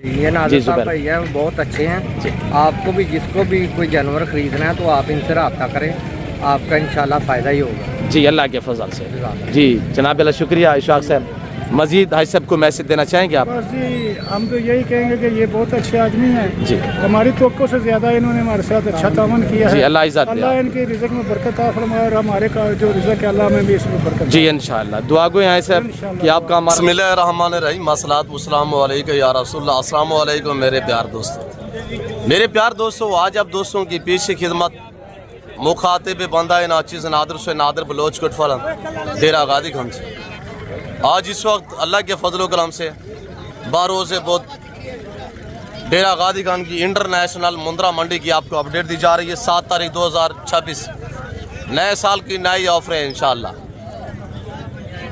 ये नाज़िर साहब भैया बहुत अच्छे हैं। आपको भी जिसको भी कोई जानवर ख़रीदना है तो आप इनसे रब्ता करें, आपका इंशाल्लाह फ़ायदा ही होगा जी, अल्लाह के फजल से। जी जनाब अल्लाह शुक्रिया। इशफाक साहब मजीद हाई साहब को मैसेज देना चाहेंगे आप? बस जी हम तो यही कहेंगे कि ये बहुत अच्छे आदमी हैं जी, हमारी तवक्को से ज़्यादा इन्होंने हमारे साथ अच्छा तावन किया है। जी अल्लाह इज़्ज़त दे। अल्लाह इनके रिज़्क़ में बरकत अता फरमाए और हमारे का जो रिज़्क़ है अल्लाह में भी इसमें बरकत जी इंशाअल्लाह। दुआ गो हैं साहब कि आपका बिस्मिल्लाहिर्रहमानिर्रहीम मसलात वस्सलामु अलैका या रसूलल्लाह। अस्सलामु अलैकुम मेरे प्यार दोस्तों, आज आप दोस्तों की पीछे खिदमत मुखातिब बंदा नाचिज़ नादर से नादर बलोच कुटफलन डेरा गादी खम से। आज इस वक्त अल्लाह के फजल करम से बारोज़ बहुत डेरा गादी खान की इंटरनेशनल मुंद्रा मंडी की आपको अपडेट दी जा रही है। 7 तारीख 2026 नए साल की नई ऑफर है इंशाल्लाह।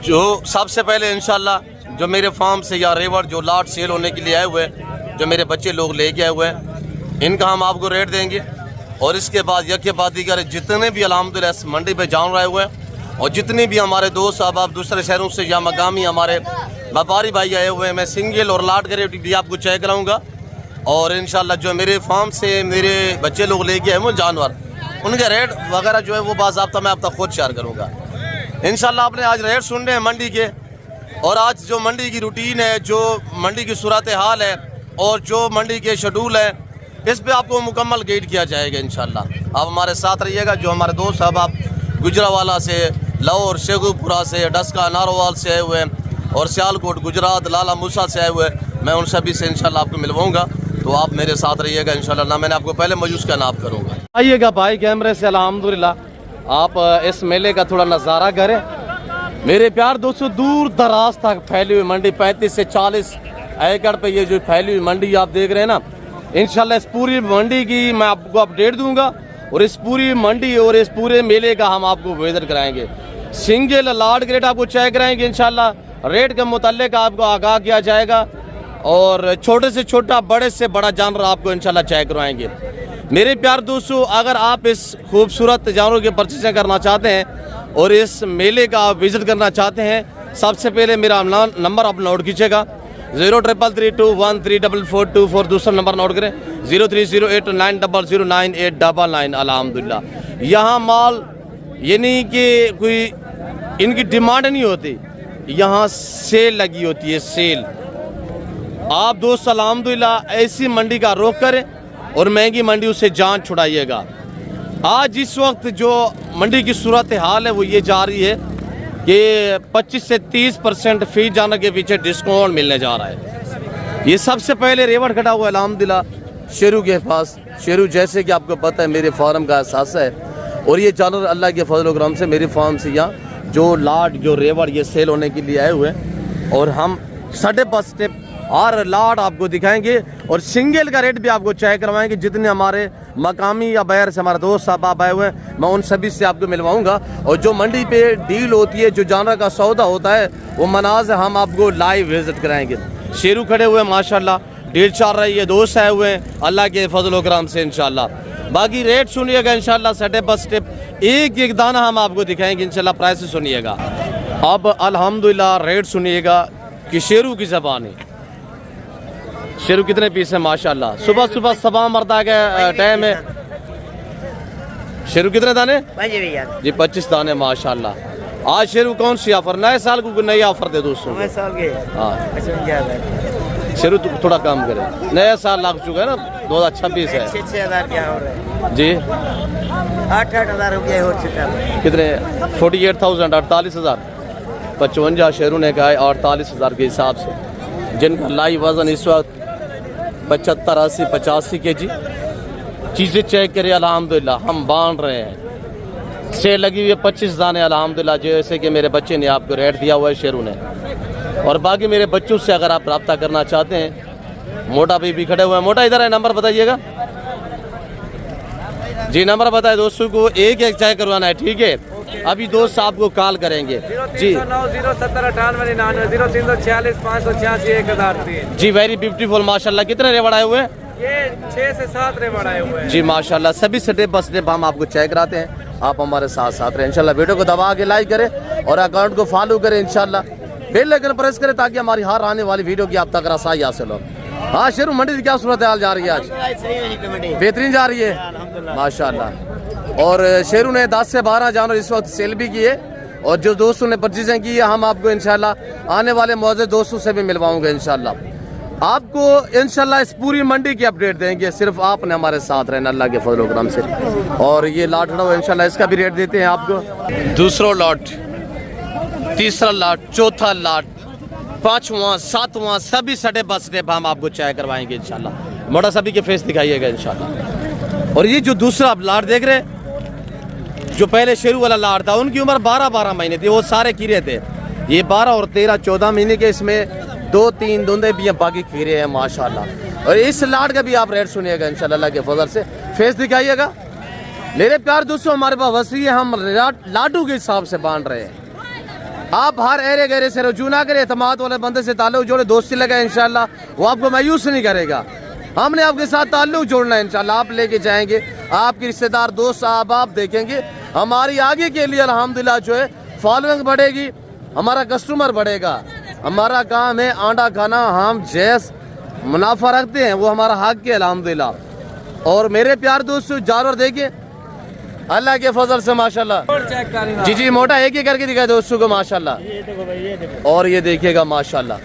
जो सबसे पहले इंशाल्लाह जो मेरे फार्म से या रेवर जो लाट सेल होने के लिए आए हुए जो मेरे बच्चे लोग लेके आए हुए हैं इनका हम आपको रेट देंगे। और इसके बाद यके बाद दीगर जितने भी अल्हम्दुलिल्लाह इस मंडी पे जान रहे हुए हैं और जितने भी हमारे दोस्त अब दूसरे शहरों से या मकामी हमारे व्यापारी भाई आए हुए हैं, मैं सिंगल और लाट ग्रेड भी आपको चेक कराऊंगा। और इंशाल्लाह जो मेरे फार्म से मेरे बच्चे लोग लेके आए वो जानवर उनके रेट वगैरह जो है वो बाज़ाब्ता मैं अब तक खुद शेयर करूँगा इंशाल्लाह। आपने आज रेट सुनने हैं मंडी के, और आज जो मंडी की रूटीन है, जो मंडी की सूरत हाल है और जो मंडी के शेड्यूल है, इस पे आपको मुकम्मल गाइड किया जाएगा इंशाल्लाह। आप हमारे साथ रहिएगा। जो हमारे दोस्त साहब आप गुजरावाला से, लाहौर, शेखुपुरा से, डस्का, नारोवाल से आए हुए हैं और सियालकोट, गुजरात, लाला मूसा से आए हुए हैं, मैं उन सभी से इंशाल्लाह आपको मिलवाऊंगा। तो आप मेरे साथ रहिएगा इंशाल्लाह। ना मैंने आपको पहले मौजूद का नाम करूँगा। आइएगा भाई कैमरे से। अल्हम्दुलिल्लाह आप इस मेले का थोड़ा नज़ारा करें। मेरे प्यार दोस्तों, दूर दराज तक फैली हुई मंडी, 35 से 40 एकड़ पे ये जो फैली हुई मंडी आप देख रहे हैं ना, इंशाल्लाह इस पूरी मंडी की मैं आपको अपडेट दूंगा और इस पूरी मंडी और इस पूरे मेले का हम आपको विजिट कराएंगे। सिंगल लाट ग्रेड आपको चेक कराएंगे इंशाल्लाह। रेट के मुताल्लिक आपको आगाह किया जाएगा और छोटे से छोटा, बड़े से बड़ा जानवर आपको इंशाल्लाह चेक करवाएंगे। मेरे प्यार दोस्तों, अगर आप इस खूबसूरत जानवरों की परचेजिंग करना चाहते हैं और इस मेले का आप विजिट करना चाहते हैं, सबसे पहले मेरा नंबर आप नोट कीजिएगा 0333213444। दूसरा नंबर नोट करें 0308900989। अल्हम्दुलिल्लाह यहाँ माल यानी कि कोई इनकी डिमांड नहीं होती, यहाँ सेल लगी होती है, सेल। आप दोस्त अल्हम्दुलिल्लाह ऐसी मंडी का रुख करें और महंगी मंडी उससे जान छुड़ाइएगा। आज इस वक्त जो मंडी की सूरत हाल है वो ये जा रही है कि 25 से 30% फी जानवर के पीछे डिस्काउंट मिलने जा रहा है। ये सबसे पहले रेवड़ खड़ा हुआ है अल्हम्दुलिल्लाह शेरू के पास। शेरू जैसे कि आपको पता है मेरे फार्म का एहसास है, और ये जानवर अल्लाह के फजल करम से मेरे फार्म से यहाँ जो लाट जो रेवड़ ये सेल होने के लिए आए हुए हैं और हम 5.5 स्टेप और लाट आपको दिखाएंगे और सिंगल का रेट भी आपको चेक करवाएंगे। जितने हमारे मकामी या बाहर से हमारे दोस्त साहब आप आए हुए हैं मैं उन सभी से आपको मिलवाऊंगा। और जो मंडी पे डील होती है, जो जानवर का सौदा होता है, वो मनाज़ हम आपको लाइव विजिट कराएंगे। शेरू खड़े हुए हैं माशाल्लाह, डील चल रही है, दोस्त आए हुए हैं अल्लाह के फजल करम से इंशाल्लाह। बाकी रेट सुनिएगा इंशाल्लाह, 5.5 स्टेप एक एक दाना हम आपको दिखाएंगे इंशाल्लाह। प्राइस सुनिएगा। अब अल्हम्दुलिल्लाह रेट सुनिएगा कि शेरू की ज़बान है। शेरू कितने पीस है माशाल्लाह। सुबह सुबह सबा मरदा का टाइम है। शेरू कितने दाने जी? 25 दाने माशाल्लाह। आज शेरू कौन सी ऑफर, नए साल को नई ऑफर दे दोस्तों? हाँ शेरू थोड़ा कम करे, नया साल लग चुका है ना, 2026 है। 6,000 क्या हो रहा है जी? 8,000 हो गया हो चुका है। कितने? 48,000 48,000 55 शेरू ने कहा है 48,000 के हिसाब से, जिनका लाइव वजन इस वक्त 75 80 85 kg। चीज़ें चेक करें अल्हम्दुलिल्लाह, हम बांध रहे हैं। सेल लगी हुई है 25 दाने अल्हम्दुलिल्लाह, जैसे कि मेरे बच्चे ने आपको रेट दिया हुआ है शेरू ने। और बाकी मेरे बच्चों से अगर आप रब्ता करना चाहते हैं, मोटा भी खड़े हुए हैं। मोटा इधर है, नंबर बताइएगा जी। नंबर बताए दोस्तों को, एक एक चेक करवाना है, ठीक है? अभी दोस्त आपको कॉल करेंगे जी। 0309 जी वेरी ब्यूटीफुल माशाल्लाह। कितने रेवड़ आए हुए हैं? ये 6 से 7 रेवड़ आए हुए हैं जी माशाल्लाह। सभी स्टेप बाय स्टेप हम आपको चेक कराते हैं, आप हमारे साथ साथ रहें इंशाल्लाह। वीडियो को दबा के लाइक करें और अकाउंट को फॉलो करें इंशाल्लाह। बेल आइकन प्रेस करें ताकि हमारी हर आने वाली वीडियो की आप तक रसाई हासिल हो। हाँ शेरू मंडी की क्या सूरत हाल जा रही है आज? सही है कमेटी बेहतरीन जा रही है माशाल्लाह। और शेरू ने 10 से 12 जानवर इस वक्त सेल भी किए और जो दोस्तों ने परचेजिंग की है हम आपको इंशाल्लाह आने वाले मौजूद दोस्तों से भी मिलवाऊंगे इंशाल्लाह। आपको इंशाल्लाह इस पूरी मंडी की अपडेट देंगे, सिर्फ आपने हमारे साथ रहना अल्लाह के फजल करम से। और ये लाट है इंशाल्लाह इसका भी रेट देते हैं आपको। दूसरा लॉट, तीसरा लॉट, चौथा लॉट, पांचवा, सातवां, सभी सटे बस स्टेप हम आपको चाय करवाएंगे इंशाल्लाह। मोटा सभी के फेस दिखाइएगा इंशाल्लाह। और ये जो दूसरा आप लाट देख रहे, जो पहले शेरू वाला लाट था उनकी उम्र 12-12 महीने थी, वो सारे कीरे थे। ये 12 और 13-14 महीने के, इसमें 2-3 धुंधे भी हैं, बाकी कीरे हैं माशाल्लाह। और इस लाट का भी आप रेट सुनिएगा इंशाल्लाह अल्लाह के फजल से। फेस दिखाइएगा मेरे प्यार दोस्तों, हमारे पास वसी है, हम लाटू के हिसाब से बांध रहे हैं। आप हर एरे गहरे से रजू ना करें, एतमाद वाले बंदे से ताल्लुक जोड़े, दोस्ती लगाए इंशाल्लाह वो आपको मायूस नहीं करेगा। हमने आपके साथ ताल्लुक जोड़ना है इंशाल्लाह, आप लेके जाएंगे, आपके रिश्तेदार दोस्त साहब आप देखेंगे, हमारी आगे के लिए अल्हम्दुलिल्लाह जो है फॉलोइंग बढ़ेगी, हमारा कस्टमर बढ़ेगा। हमारा काम है आंडा खाना, हम जैस मुनाफा रखते हैं वो हमारा हक है अल्हम्दुलिल्लाह। और मेरे प्यार दोस्तों जानवर देखिए अल्लाह के फजल से माशाल्लाह। जी मोटा एक ही करके दिखाए दोस्तों को माशाल्लाह। और ये देखिएगा माशाल्लाह।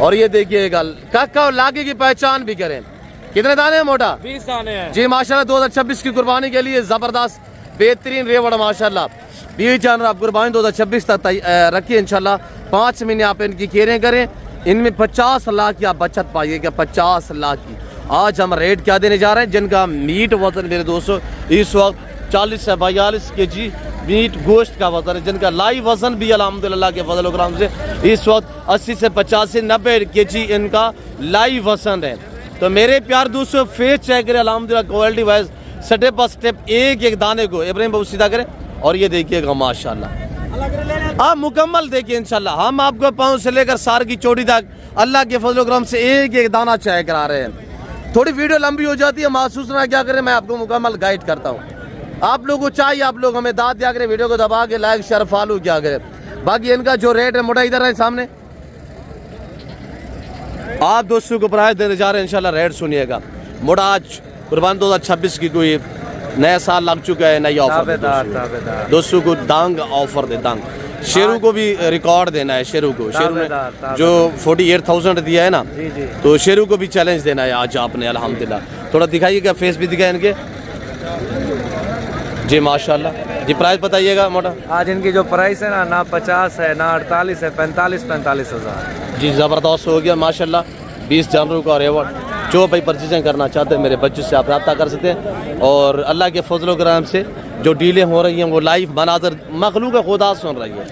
और ये देखिएगा काका और लागे की पहचान भी करें। कितने दाने हैं मोटा? 20 दाने हैं जी माशाल्लाह। 2026 की कुर्बानी के लिए जबरदस्त बेहतरीन रेवड़ माशाल्लाह। 20 जानवर आप कुर्बानी 2026 तक रखिए इंशाल्लाह। 5 महीने आप इनकी केयरिंग करें, इनमें 50 लाख की आप बचत पाइएगा, 50 लाख की। आज हम रेट क्या देने जा रहे हैं, जिनका मीट वजन मेरे दोस्तों इस वक्त 40 से 42 kg मीट गोश्त का वजन है, जिनका लाइव वजन भी अल्हम्दुलिल्लाह के फजल करम से इस वक्त 80 से 85-90 kg इनका लाइव वजन है। तो मेरे प्यार दोस्तों फेस चेक करें अल्हम्दुलिल्लाह quality wise, step by step एक एक दाने को इब्राहिम बाबू सीधा करें। और ये देखिएगा माशाल्लाह, आप मुकम्मल देखिए इंशाल्लाह। हम आपको पाँव से लेकर सार की चोटी तक अल्लाह के फजल करम से एक एक दाना चेक करा रहे हैं। थोड़ी वीडियो लंबी हो जाती है, महसूस ना क्या करें, मैं आपको मुकम्मल गाइड करता हूँ। आप लोगों को चाहिए आप लोग हमें दाद दिया करें, वीडियो को दबा के लाइक शेयर फॉलो क्या करें। बाकी इनका जो रेट है मोटा इधर है सामने, आप दोस्तों को प्राइस देने जा रहे हैं इंशाल्लाह। रेट सुनिएगा मोटा। आज कुर्बान 2026 की कोई नया साल लग चुका है, नई ऑफर दोस्तों को दांग ऑफर दे दांग। शेरू को भी रिकॉर्ड देना है, शेरू को, शेरू ने जो 48,000 दिया है ना, तो शेरू को भी चैलेंज देना है आज आपने अल्हम्दुलिल्लाह। थोड़ा दिखाइएगा फेस भी दिखाए इनके जी माशाल्लाह। जी प्राइस बताइएगा मोटा। आज इनकी जो प्राइस है ना 50 है ना 48 है, 45 हज़ार। जी ज़बरदस्त हो गया माशाल्लाह। 20 जानवरों का रेवड़ जो भाई परचेजिंग करना चाहते हैं मेरे बच्चों से आप रब्ता कर सकते हैं। और अल्लाह के फजल करम से जो डीलें हो रही हैं वो लाइव मनाजर मखलूक खुदा सुन रही है।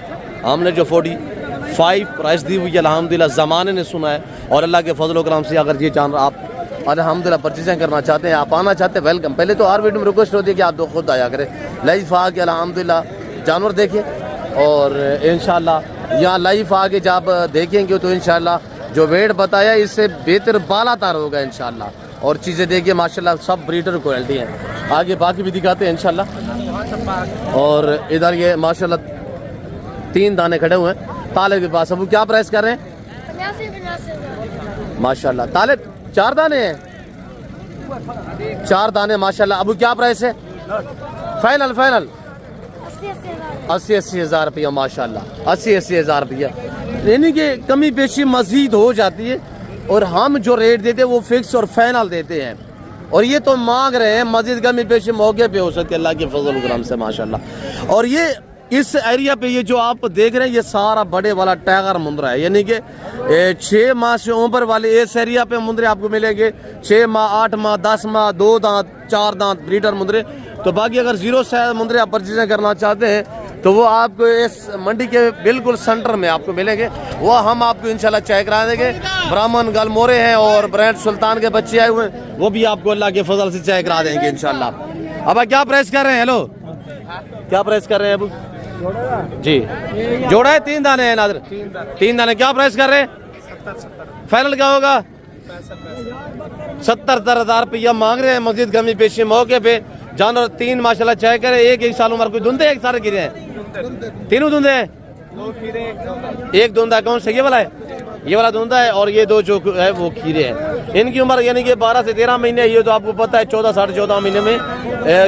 हमने जो 45 प्राइस दी हुई है अल्हम्दुलिल्लाह ज़माने ने सुना है। और अल्लाह के फजल करम से अगर ये जानवर आप अल्हम्दुलिल्लाह परचेजिंग करना चाहते हैं, आप आना चाहते हैं, वेलकम। पहले तो हर वीडियो में रिक्वेस्ट होती है कि आप दो खुद आया करें, लाइव आके अल्हम्दुलिल्लाह जानवर देखें। और इंशाल्लाह यहाँ लाइव आके जब देखेंगे तो इंशाल्लाह जो वेट बताया इससे बेहतर बालातार होगा इंशाल्लाह। और चीज़ें देखिए माशाल्लाह सब ब्रीडर क्वालिटी हैं। आगे बाकी भी दिखाते हैं इंशाल्लाह। और इधर ये माशाल्लाह 3 दाने खड़े हुए हैं ताले के पास। अब वो क्या प्राइस कर रहे हैं? माशाल्लाह ताले 4 दाने हैं, 4 दाने माशाल्लाह। अब क्या प्राइस है? फाइनल 80 हज़ार रुपया माशाल्लाह, 80 हज़ार रुपया। यानी कि कमी पेशी मजीद हो जाती है और हम जो रेट देते हैं वो फिक्स और फाइनल देते हैं। और ये तो मांग रहे हैं, मजीद कमी पेशी मौके पे हो सकती है अल्लाह के फजल करम से माशाल्लाह। और ये इस एरिया पे ये जो आप देख रहे हैं ये सारा बड़े वाला टाइगर मुंद्रा है, यानी कि 6 माह से ऊपर वाले इस एरिया पे मुंद्रे आपको मिलेंगे। 6 माह, 8 माह, 10 माह, 2 दांत, 4 दांत ब्रीडर मुंद्रे। तो बाकी अगर 0 साइज मुंद्रे आप परचेज करना चाहते हैं तो वो आपको इस मंडी के बिल्कुल सेंटर में आपको मिलेंगे। वो हम आपको इंशाल्लाह चेक करा देंगे। ब्राह्मण गलमोरे हैं और ब्रांड सुल्तान के बच्चे आए हुए हैं, वो भी आपको अल्लाह के फजल से चेक करा देंगे इंशाल्लाह। अब क्या प्राइस कर रहे हैं? हेलो क्या प्राइस कर रहे हैं अबू जी? जोड़ा है 3 दाने हैं नादर, 3 दाने क्या प्राइस कर रहे हैं? फाइनल क्या होगा? 70,000 रुपया मांग रहे हैं। मस्जिद कमी पेशी मौके पे जानवर 3 माशाल्लाह चेक करे। एक साल उम्र कोई धुंधे एक सारे गिरे हैं, तीनों धुंधे हैं, एक धुंधा कौन सा ये वाला है? ये वाला धुंधा है और ये दो जो है वो खीरे हैं। इनकी उम्र यानी कि 12 से 13 महीने। ये तो आपको पता है 14 साढ़े 14 महीने में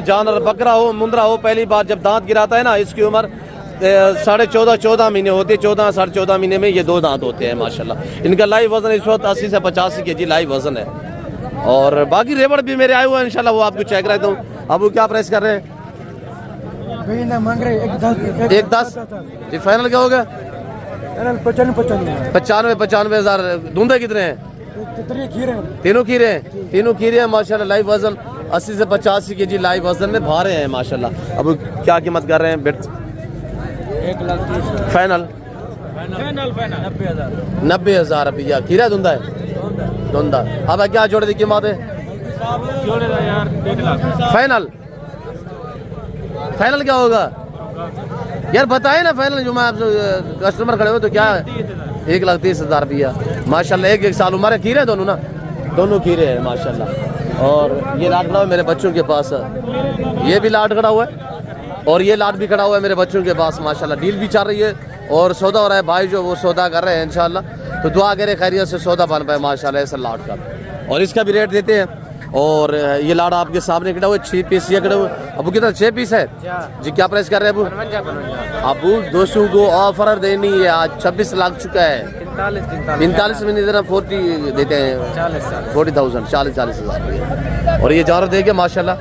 जानवर बकरा हो मुंद्रा हो पहली बार जब दांत गिराता है ना, इसकी उम्र 14.5 महीने होती है। 14 साढ़े 14 महीने में ये 2 दांत होते हैं माशाल्लाह। इनका लाइव वजन इस वक्त 80 से 85 kg लाइव वजन है। और बाकी रेवड़ भी मेरे आए हुए हैं इंशाल्लाह, वो आपको चेक रहता हूँ। अब वो क्या प्राइस कर रहे हैं? मांग रहे 1.10 जी। फाइनल क्या होगा? 95 हज़ार। धुंधे कितने हैं? तीनों खीरे हैं। तीनों खीरे हैं माशाल्लाह। लाइव वजन 80 से 85 kg लाइव वजन में भारे हैं माशाल्लाह। अब क्या कीमत कर रहे हैं? बेट 1,30,000 फाइनल 90,000 रुपया। खीरा धुंधा है? धुंधा। अब क्या जोड़े दी कीमत है? फाइनल फाइनल क्या होगा यार? बताए ना फाइनल। जो मैं आप कस्टमर खड़े हो तो क्या है? 1,30,000 रुपया माशाल्लाह। एक साल उम्र है। खीरे दोनों ना? दोनों खीरे हैं माशाल्लाह। और ये लाट खड़ा हुआ मेरे बच्चों के पास है। ये भी लाट खड़ा हुआ है और ये लाट भी खड़ा हुआ है मेरे बच्चों के पास माशाल्लाह। डील भी चल रही है और सौदा हो रहा है। भाई जो वो सौदा कर रहे हैं इंशाल्लाह, तो दुआ करें खैरियत से सौदा बन पाए माशाल्लाह ऐसा लाट का। और इसका भी रेट देते हैं। और ये लाड़ आपके सामने खड़ा हुआ है। 6 पीस ये खड़े हुए। अबू कितना? 6 पीस है जी। क्या प्राइस कर रहे हैं अबू? अबू दोस्तों को ऑफर देनी है आज। 26 लाख चुका है। 45 में नहीं देना, 40 देते हैं। 40,000 40,000। और ये जानवर देखे माशाल्लाह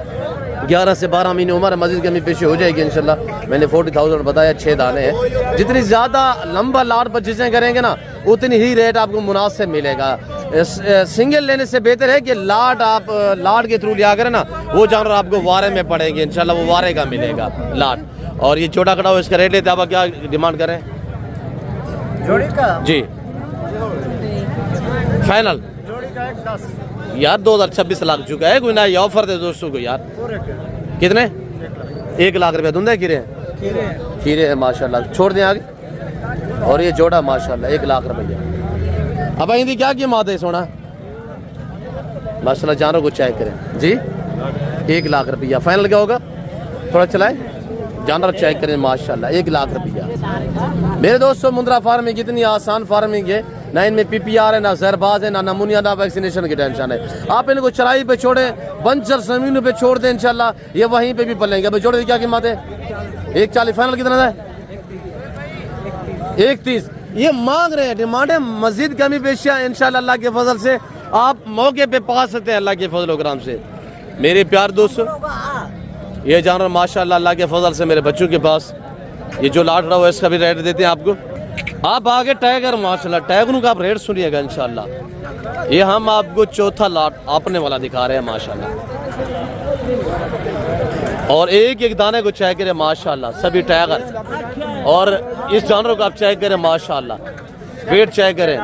11 से 12 महीने उम्र है। मजीद कमी पेशी हो जाएगी इंशाल्लाह। मैंने 40,000 बताया। 6 दाने हैं। जितनी ज़्यादा लंबा लाड़ पर चीज़ें करेंगे ना उतनी ही रेट आपको मुनासिब मिलेगा। सिंगल लेने से बेहतर है कि लाट आप लाट के थ्रू लिया करें ना, वो जानवर आपको वारे में पड़ेंगे इंशाल्लाह। वो वारे का मिलेगा लाट। और ये छोटा कड़ा हुआ इसका रेट लेते आप क्या डिमांड करें? जोड़ी का जी फाइनल यार 2026 लाख चुका है। कोई ना ये ऑफर दे दोस्तों को यार। कितने? 1 लाख रुपया। धुंधे खीरे खीरे है माशाल्लाह। छोड़ दें आगे। और ये जोड़ा माशाल्लाह 1 लाख रुपया। अब हिंदी क्या कीमत है सोना माशाल्लाह? जानवर को चेक करें जी। 1 लाख रुपया। फाइनल क्या होगा? थोड़ा चलाए जानवर चेक करें माशाल्लाह 1 लाख रुपया। मेरे दोस्तों मुंद्रा फार्मिंग कितनी आसान फार्मिंग है। ना इनमें PPR है, ना जहरबाज है, ना नमूनिया, ना वैक्सीनेशन की टेंशन है। आप इनको चराई पे छोड़े, बंजर जमीनों पे छोड़ दें इंशाल्लाह ये वहीं पे भी पलेंगे। अब जोड़े क्या कीमत है? 1,40। फाइनल कितना है? 1,30। ये मांग रहे हैं। डिमांड है। मजीद कमी पेशियाँ इंशाल्लाह अल्लाह के फजल से आप मौके पे पा सकते हैं अल्लाह के फजल करम से। मेरे प्यार दोस्तों ये जानवर माशाल्लाह अल्लाह के फजल से मेरे बच्चों के पास। ये जो लाट रहा हुआ है इसका भी रेट देते हैं आपको। आप आगे टाइगर माशाल्लाह टाइगरों का आप रेट सुनिएगा इंशाल्लाह। ये हम आपको चौथा लाट आपने वाला दिखा रहे हैं माशाल्लाह। और एक एक दाने को चेक करें माशाल्लाह। सभी टाइगर। और इस जानवर को आप चेक करें माशाल्लाह। वेट चेक करें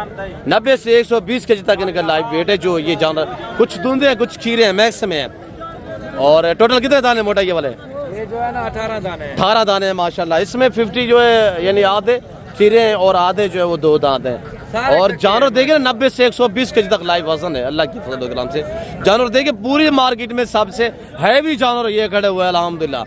90 से 120 kg तक इनका लाइव वेट है। जो ये जानवर कुछ धुंधे हैं कुछ खीरे हैं मैक्स में है। और टोटल कितने दाने मोटा ये वाले? ये जो है ना 18 दाने 18 दाने हैं माशाल्लाह। इसमें 50 जो है यानी आधे खीरे हैं और आधे जो है वो 2 दांत हैं। और जानवर देखे ना 90 से 120 kg तक लाइव वजन है अल्लाह की फजल करम से। जानवर देखे पूरी मार्केट में सबसे हैवी जानवर ये खड़े हुए हैं अल्हम्दुलिल्लाह।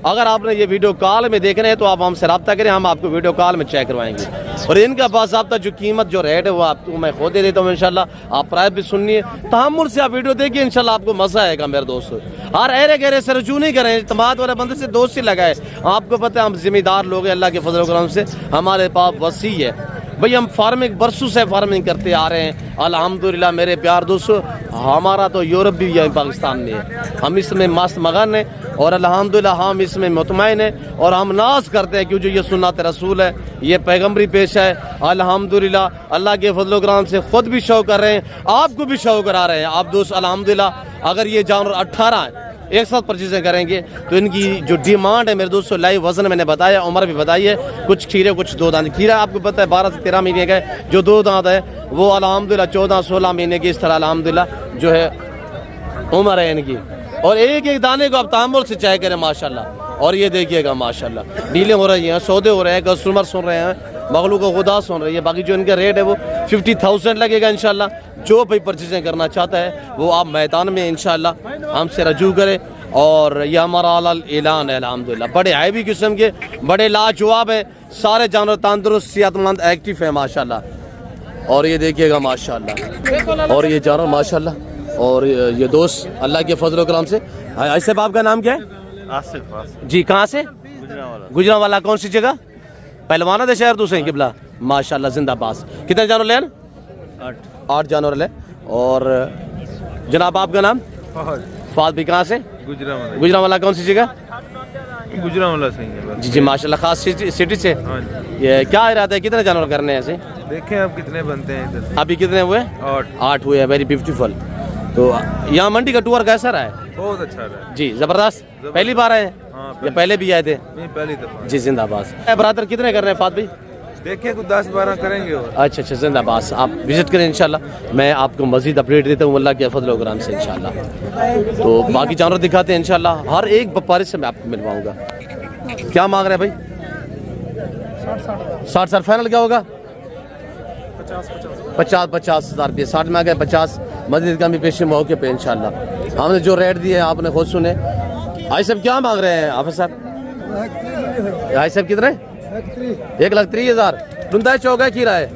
अगर आपने ये वीडियो कॉल में देख रहे हैं तो आप हमसे रब्ता करें, हम आपको वीडियो कॉल में चेक करवाएंगे। और इनका बाज़ाब्ता जो कीमत जो रेट है वो आपको मैं खुद दे देता हूँ इंशाल्लाह। आप प्राइस भी सुनिए, तहम्मुल से आप वीडियो देखिए इंशाल्लाह आपको मज़ा आएगा मेरे दोस्तों। और अरे गहरे से रजू नहीं करें, इत्मीनान वाले बंदे से दोस्ती लगाए। आपको पता है हम जिम्मेदार लोग हैं अल्लाह के फजल करम से। हमारे पास वसी है भाई। हम फार्मिंग बरसों से फार्मिंग करते आ रहे हैं अल्हम्दुलिल्लाह। मेरे प्यार दोस्तों हमारा तो यूरोप भी है पाकिस्तान में है। हम इसमें मस्त मगन हैं और अल्हम्दुलिल्लाह हम इसमें मुतमईन हैं। और हम नाज करते हैं क्योंकि ये सुन्नत रसूल है, ये पैगम्बरी पेशा है अल्हम्दुलिल्लाह। अल्लाह के फजल करम से खुद भी शौक कर रहे हैं, आपको भी शौक करा रहे हैं आप दोस्त अल्हम्दुलिल्लाह। अगर ये जानवर 18 एक साथ परचेजें करेंगे तो इनकी जो डिमांड है मेरे दोस्तों लाइव वजन मैंने बताया, उम्र भी बताई है। कुछ खीरे कुछ 2 दांत। खीरा आपको पता है 12 से 13 महीने का है। जो 2 दांत है वो अल्हम्दुलिल्लाह 14-16 महीने की इस तरह अल्हम्दुलिल्लाह जो है उम्र है इनकी। और एक एक दाने को आप तामुल से चाय करें माशाल्लाह। और ये देखिएगा माशाल्लाह डीलें हो रही हैं, सौदे हो रहे हैं, कस्टमर सुन रहे हैं, मखलूक को खुदा सुन रही है। बाकी जो इनका रेट है वो 50,000 लगेगा इंशाल्लाह। जो भाई परचेजें करना चाहता है वो आप मैदान में इंशाल्लाह हमसे रजू करें। और ये हमारा ऐलान है अल्हम्दुलिल्लाह। बड़े हैवी किस्म के बड़े लाजवाब है। सारे जानवर तंदुरुस्त सेहतमंद एक्टिव है माशाल्लाह। और ये देखिएगा माशाल्लाह, और ये जानवर माशाल्लाह, और ये दोस्त अल्लाह के फजल करम से। ऐसे बाप का नाम क्या है? आसिफ जी, कहाँ से? गुजरांवाला। कौन सी जगह? पहलवाना दे शहर दूसरे किबला। माशाल्लाह, जिंदाबाद। कितने जानवर ले? 8 जानवर ले। और जनाब आपका नाम? फहद भी। कहाँ से? गुजरांवाला। कौन सी जगह? गुजरांवाला सही है। जी जी माशाल्लाह, खास सिटी से। ये क्या इरादा है, कितने जानवर करने हैं ऐसे? देखें अब कितने बनते हैं इधर। अभी कितने हुए? 8 हुए हैं। Very beautiful. तो यहाँ मंडी का टूर कैसा रहा है? बहुत अच्छा रहा जी, जबरदस्त। पहली बार आए या पहले भी आए थे? नहीं, पहली दफा। जी, जिंदाबाद। बरातर कितने कर रहे हैं फात भाई? देखें कुछ 10-12 करेंगे और। अच्छा, जिंदाबाद। आप विजिट करें इंशाल्लाह, मैं आपको मजीद अपडेट देता हूँ अल्लाह के फजल करम से इंशाल्लाह। तो बाकी जानवर दिखाते हैं इंशाल्लाह, हर एक व्यापारी से मैं आपको मिलवाऊंगा। क्या मांग रहे हैं भाई? 60 फाइनल क्या होगा? 50 हज़ार रुपये। 60 में आ गए 50। मजीद का भी पेशी मौके पे इंशाल्लाह। हमने जो रेट दिए आपने खुद सुने। भाई साहब क्या मांग रहे हैं हाफिज साहब? भाई साहब कितने? 1,30,000। डूंदा चौका खीरा है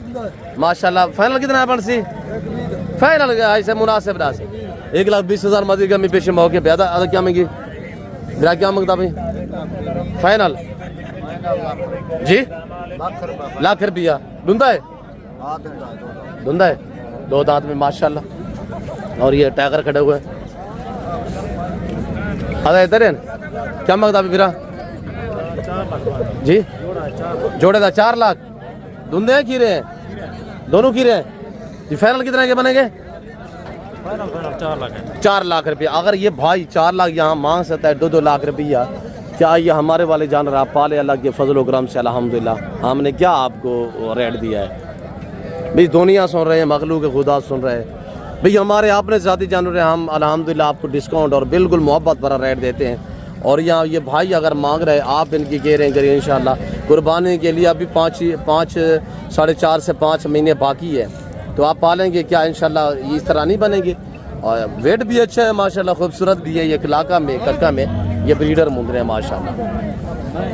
माशाल्लाह। फाइनल कितना है अपन सी? फाइनल ऐसे मुनासिब दास 1,20,000 मजीद का भी पेशी मौके पे। अदा क्या मांगी? मेरा क्या मांगता भाई? फाइनल जी लाख रुपया। डूंदा है? धुंधा है, 2 दांत में माशाल्लाह। और ये टाइगर खड़े हुए हैं। अरे इधर है क्या मांगता अभी मेरा? जी जोड़े था 4 लाख। धुंधे हैं खीरे हैं? दोनों खीरे हैं जी। फाइनल कितने के बनेंगे? 4 लाख रुपया। अगर ये भाई 4 लाख यहाँ मांग सकता है 2-2 लाख रुपया, क्या ये हमारे वाले जानवर आप पाले अल्लाह के फजल करम से अल्हम्दुलिल्लाह। हमने क्या आपको रेट दिया है भाई? दुनिया सुन रहे हैं, मखलूक खुदा सुन रहे हैं भाई। हमारे आपने ज़ाती जानवर हैं, हम अल्हम्दुलिल्लाह आपको डिस्काउंट और बिल्कुल मोहब्बत भरा रेट देते हैं। और यहाँ ये भाई अगर मांग रहे हैं, आप इनकी कह रहे हैं करिए इंशाल्लाह। कुर्बानी के लिए अभी 5 साढ़े 4 से 5 महीने बाकी है, तो आप पालेंगे क्या इंशाल्लाह इस तरह नहीं बनेंगे। और वेट भी अच्छा है माशाल्लाह, खूबसूरत भी है। ये इलाका में कक्का में ये ब्रीडर मुंदरे हैं माशाल्लाह।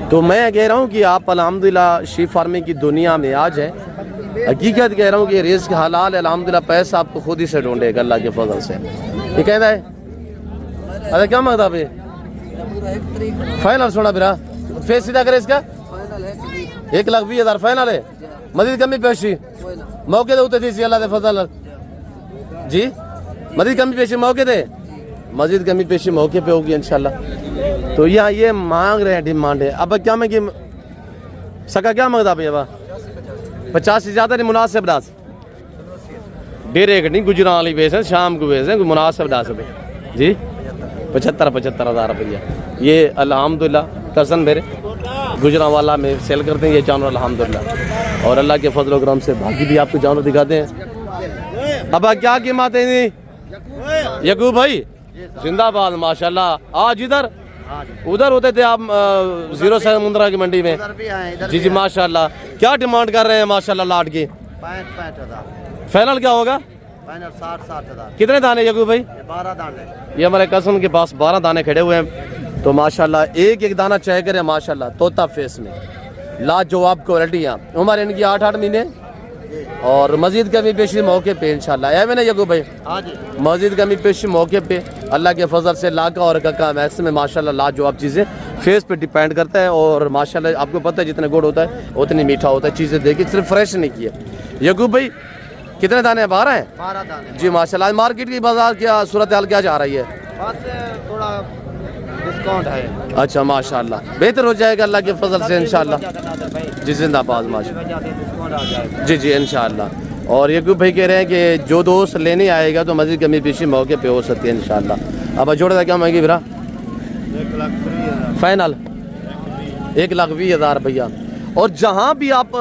तो मैं कह रहा हूँ कि आप अल्हम्दुलिल्लाह शीप फार्मिंग की दुनिया में आ जाए। हकीकत कह रहा हूँ कि रिस्क हलाल है अल्हम्दुलिल्लाह। पैसा आपको खुद ही से ढूंढेगा अल्लाह के फजल से। ये कहता है अरे क्या मांगता भाई? फाइनल सुना मेरा फेस सीधा करे इसका 1,20,000 फाइनल है। मजीद कमी पेशी मौके दे उते थी अल्लाह के फजल जी। मजीद कमी पेशी मौके दे, मजीद कमी पेशी मौके पे होगी इंशाल्लाह। तो यहाँ ये मांग रहे हैं, डिमांड है। अब क्या मैं सका क्या मांगता भाई? अब 50 से ज़्यादा नहीं मुनासिब दास। डेरे नहीं गुजरावाली बेस है, शाम को बेस है मुनासिब दास जी। 75 हज़ार रुपया। ये अल्हम्दुलिल्लाह कज़न मेरे गुजरांवाला में सेल करते हैं ये जानवर अल्हम्दुलिल्लाह। और अल्लाह के फजल करम से बाकी भी आपको जानवर दिखाते हैं। अब क्या कीमत है यकूब भाई? जिंदाबाद माशाल्लाह। आज इधर उधर होते थे आप 0 से मुंद्रा की मंडी में? जी जी माशाल्लाह। क्या डिमांड कर रहे हैं माशाल्लाह लाट की? 65,000। फाइनल क्या होगा? फाइनल 60,000। कितने दाने यकूब भाई? 12 दाने। ये हमारे कज़न के पास 12 दाने खड़े हुए हैं। तो माशाल्लाह एक दाना चेक करें माशाल्लाह, तोता फेस में लाजवाब क्वालिटियाँ। उम्र इनकी 8 महीने। और मजीद कमी पेशी मौके पे इंशाल्लाह है मैंने यकूब भाई। हाँ जी। मजीद कमी पेशी मौके पे अल्लाह के फजल से लाका और कक्का मैक्स में माशाल्लाह लाजवाब चीज़ें फेस पे डिपेंड करता है। और माशाल्लाह आपको पता है जितने गुड़ होता है उतनी मीठा होता है। चीज़ें देखिए सिर्फ फ्रेश नहीं किए। यकूब भाई कितने दाने हैं? 12 हैं। 12 दाने जी माशाल्लाह। मार्केट की बाजार क्या सूरत हाल क्या जा रही है? बस थोड़ा डिस्काउंट है। अच्छा माशाल्लाह बेहतर हो जाएगा अल्लाह के फजल से इंशाल्लाह। जी जिंदाबाद माशाल्लाह। जी जी इंशाल्लाह। और ये भाई कह रहे हैं कि जो दोस्त लेने आएगा तो मजीद कमी पेशी मौके पे हो सकती है इंशाल्लाह। अब जोड़े क्या महंगी फिर? 1,20,000 फाइनल 1,20,000 रुपया। और जहाँ भी आप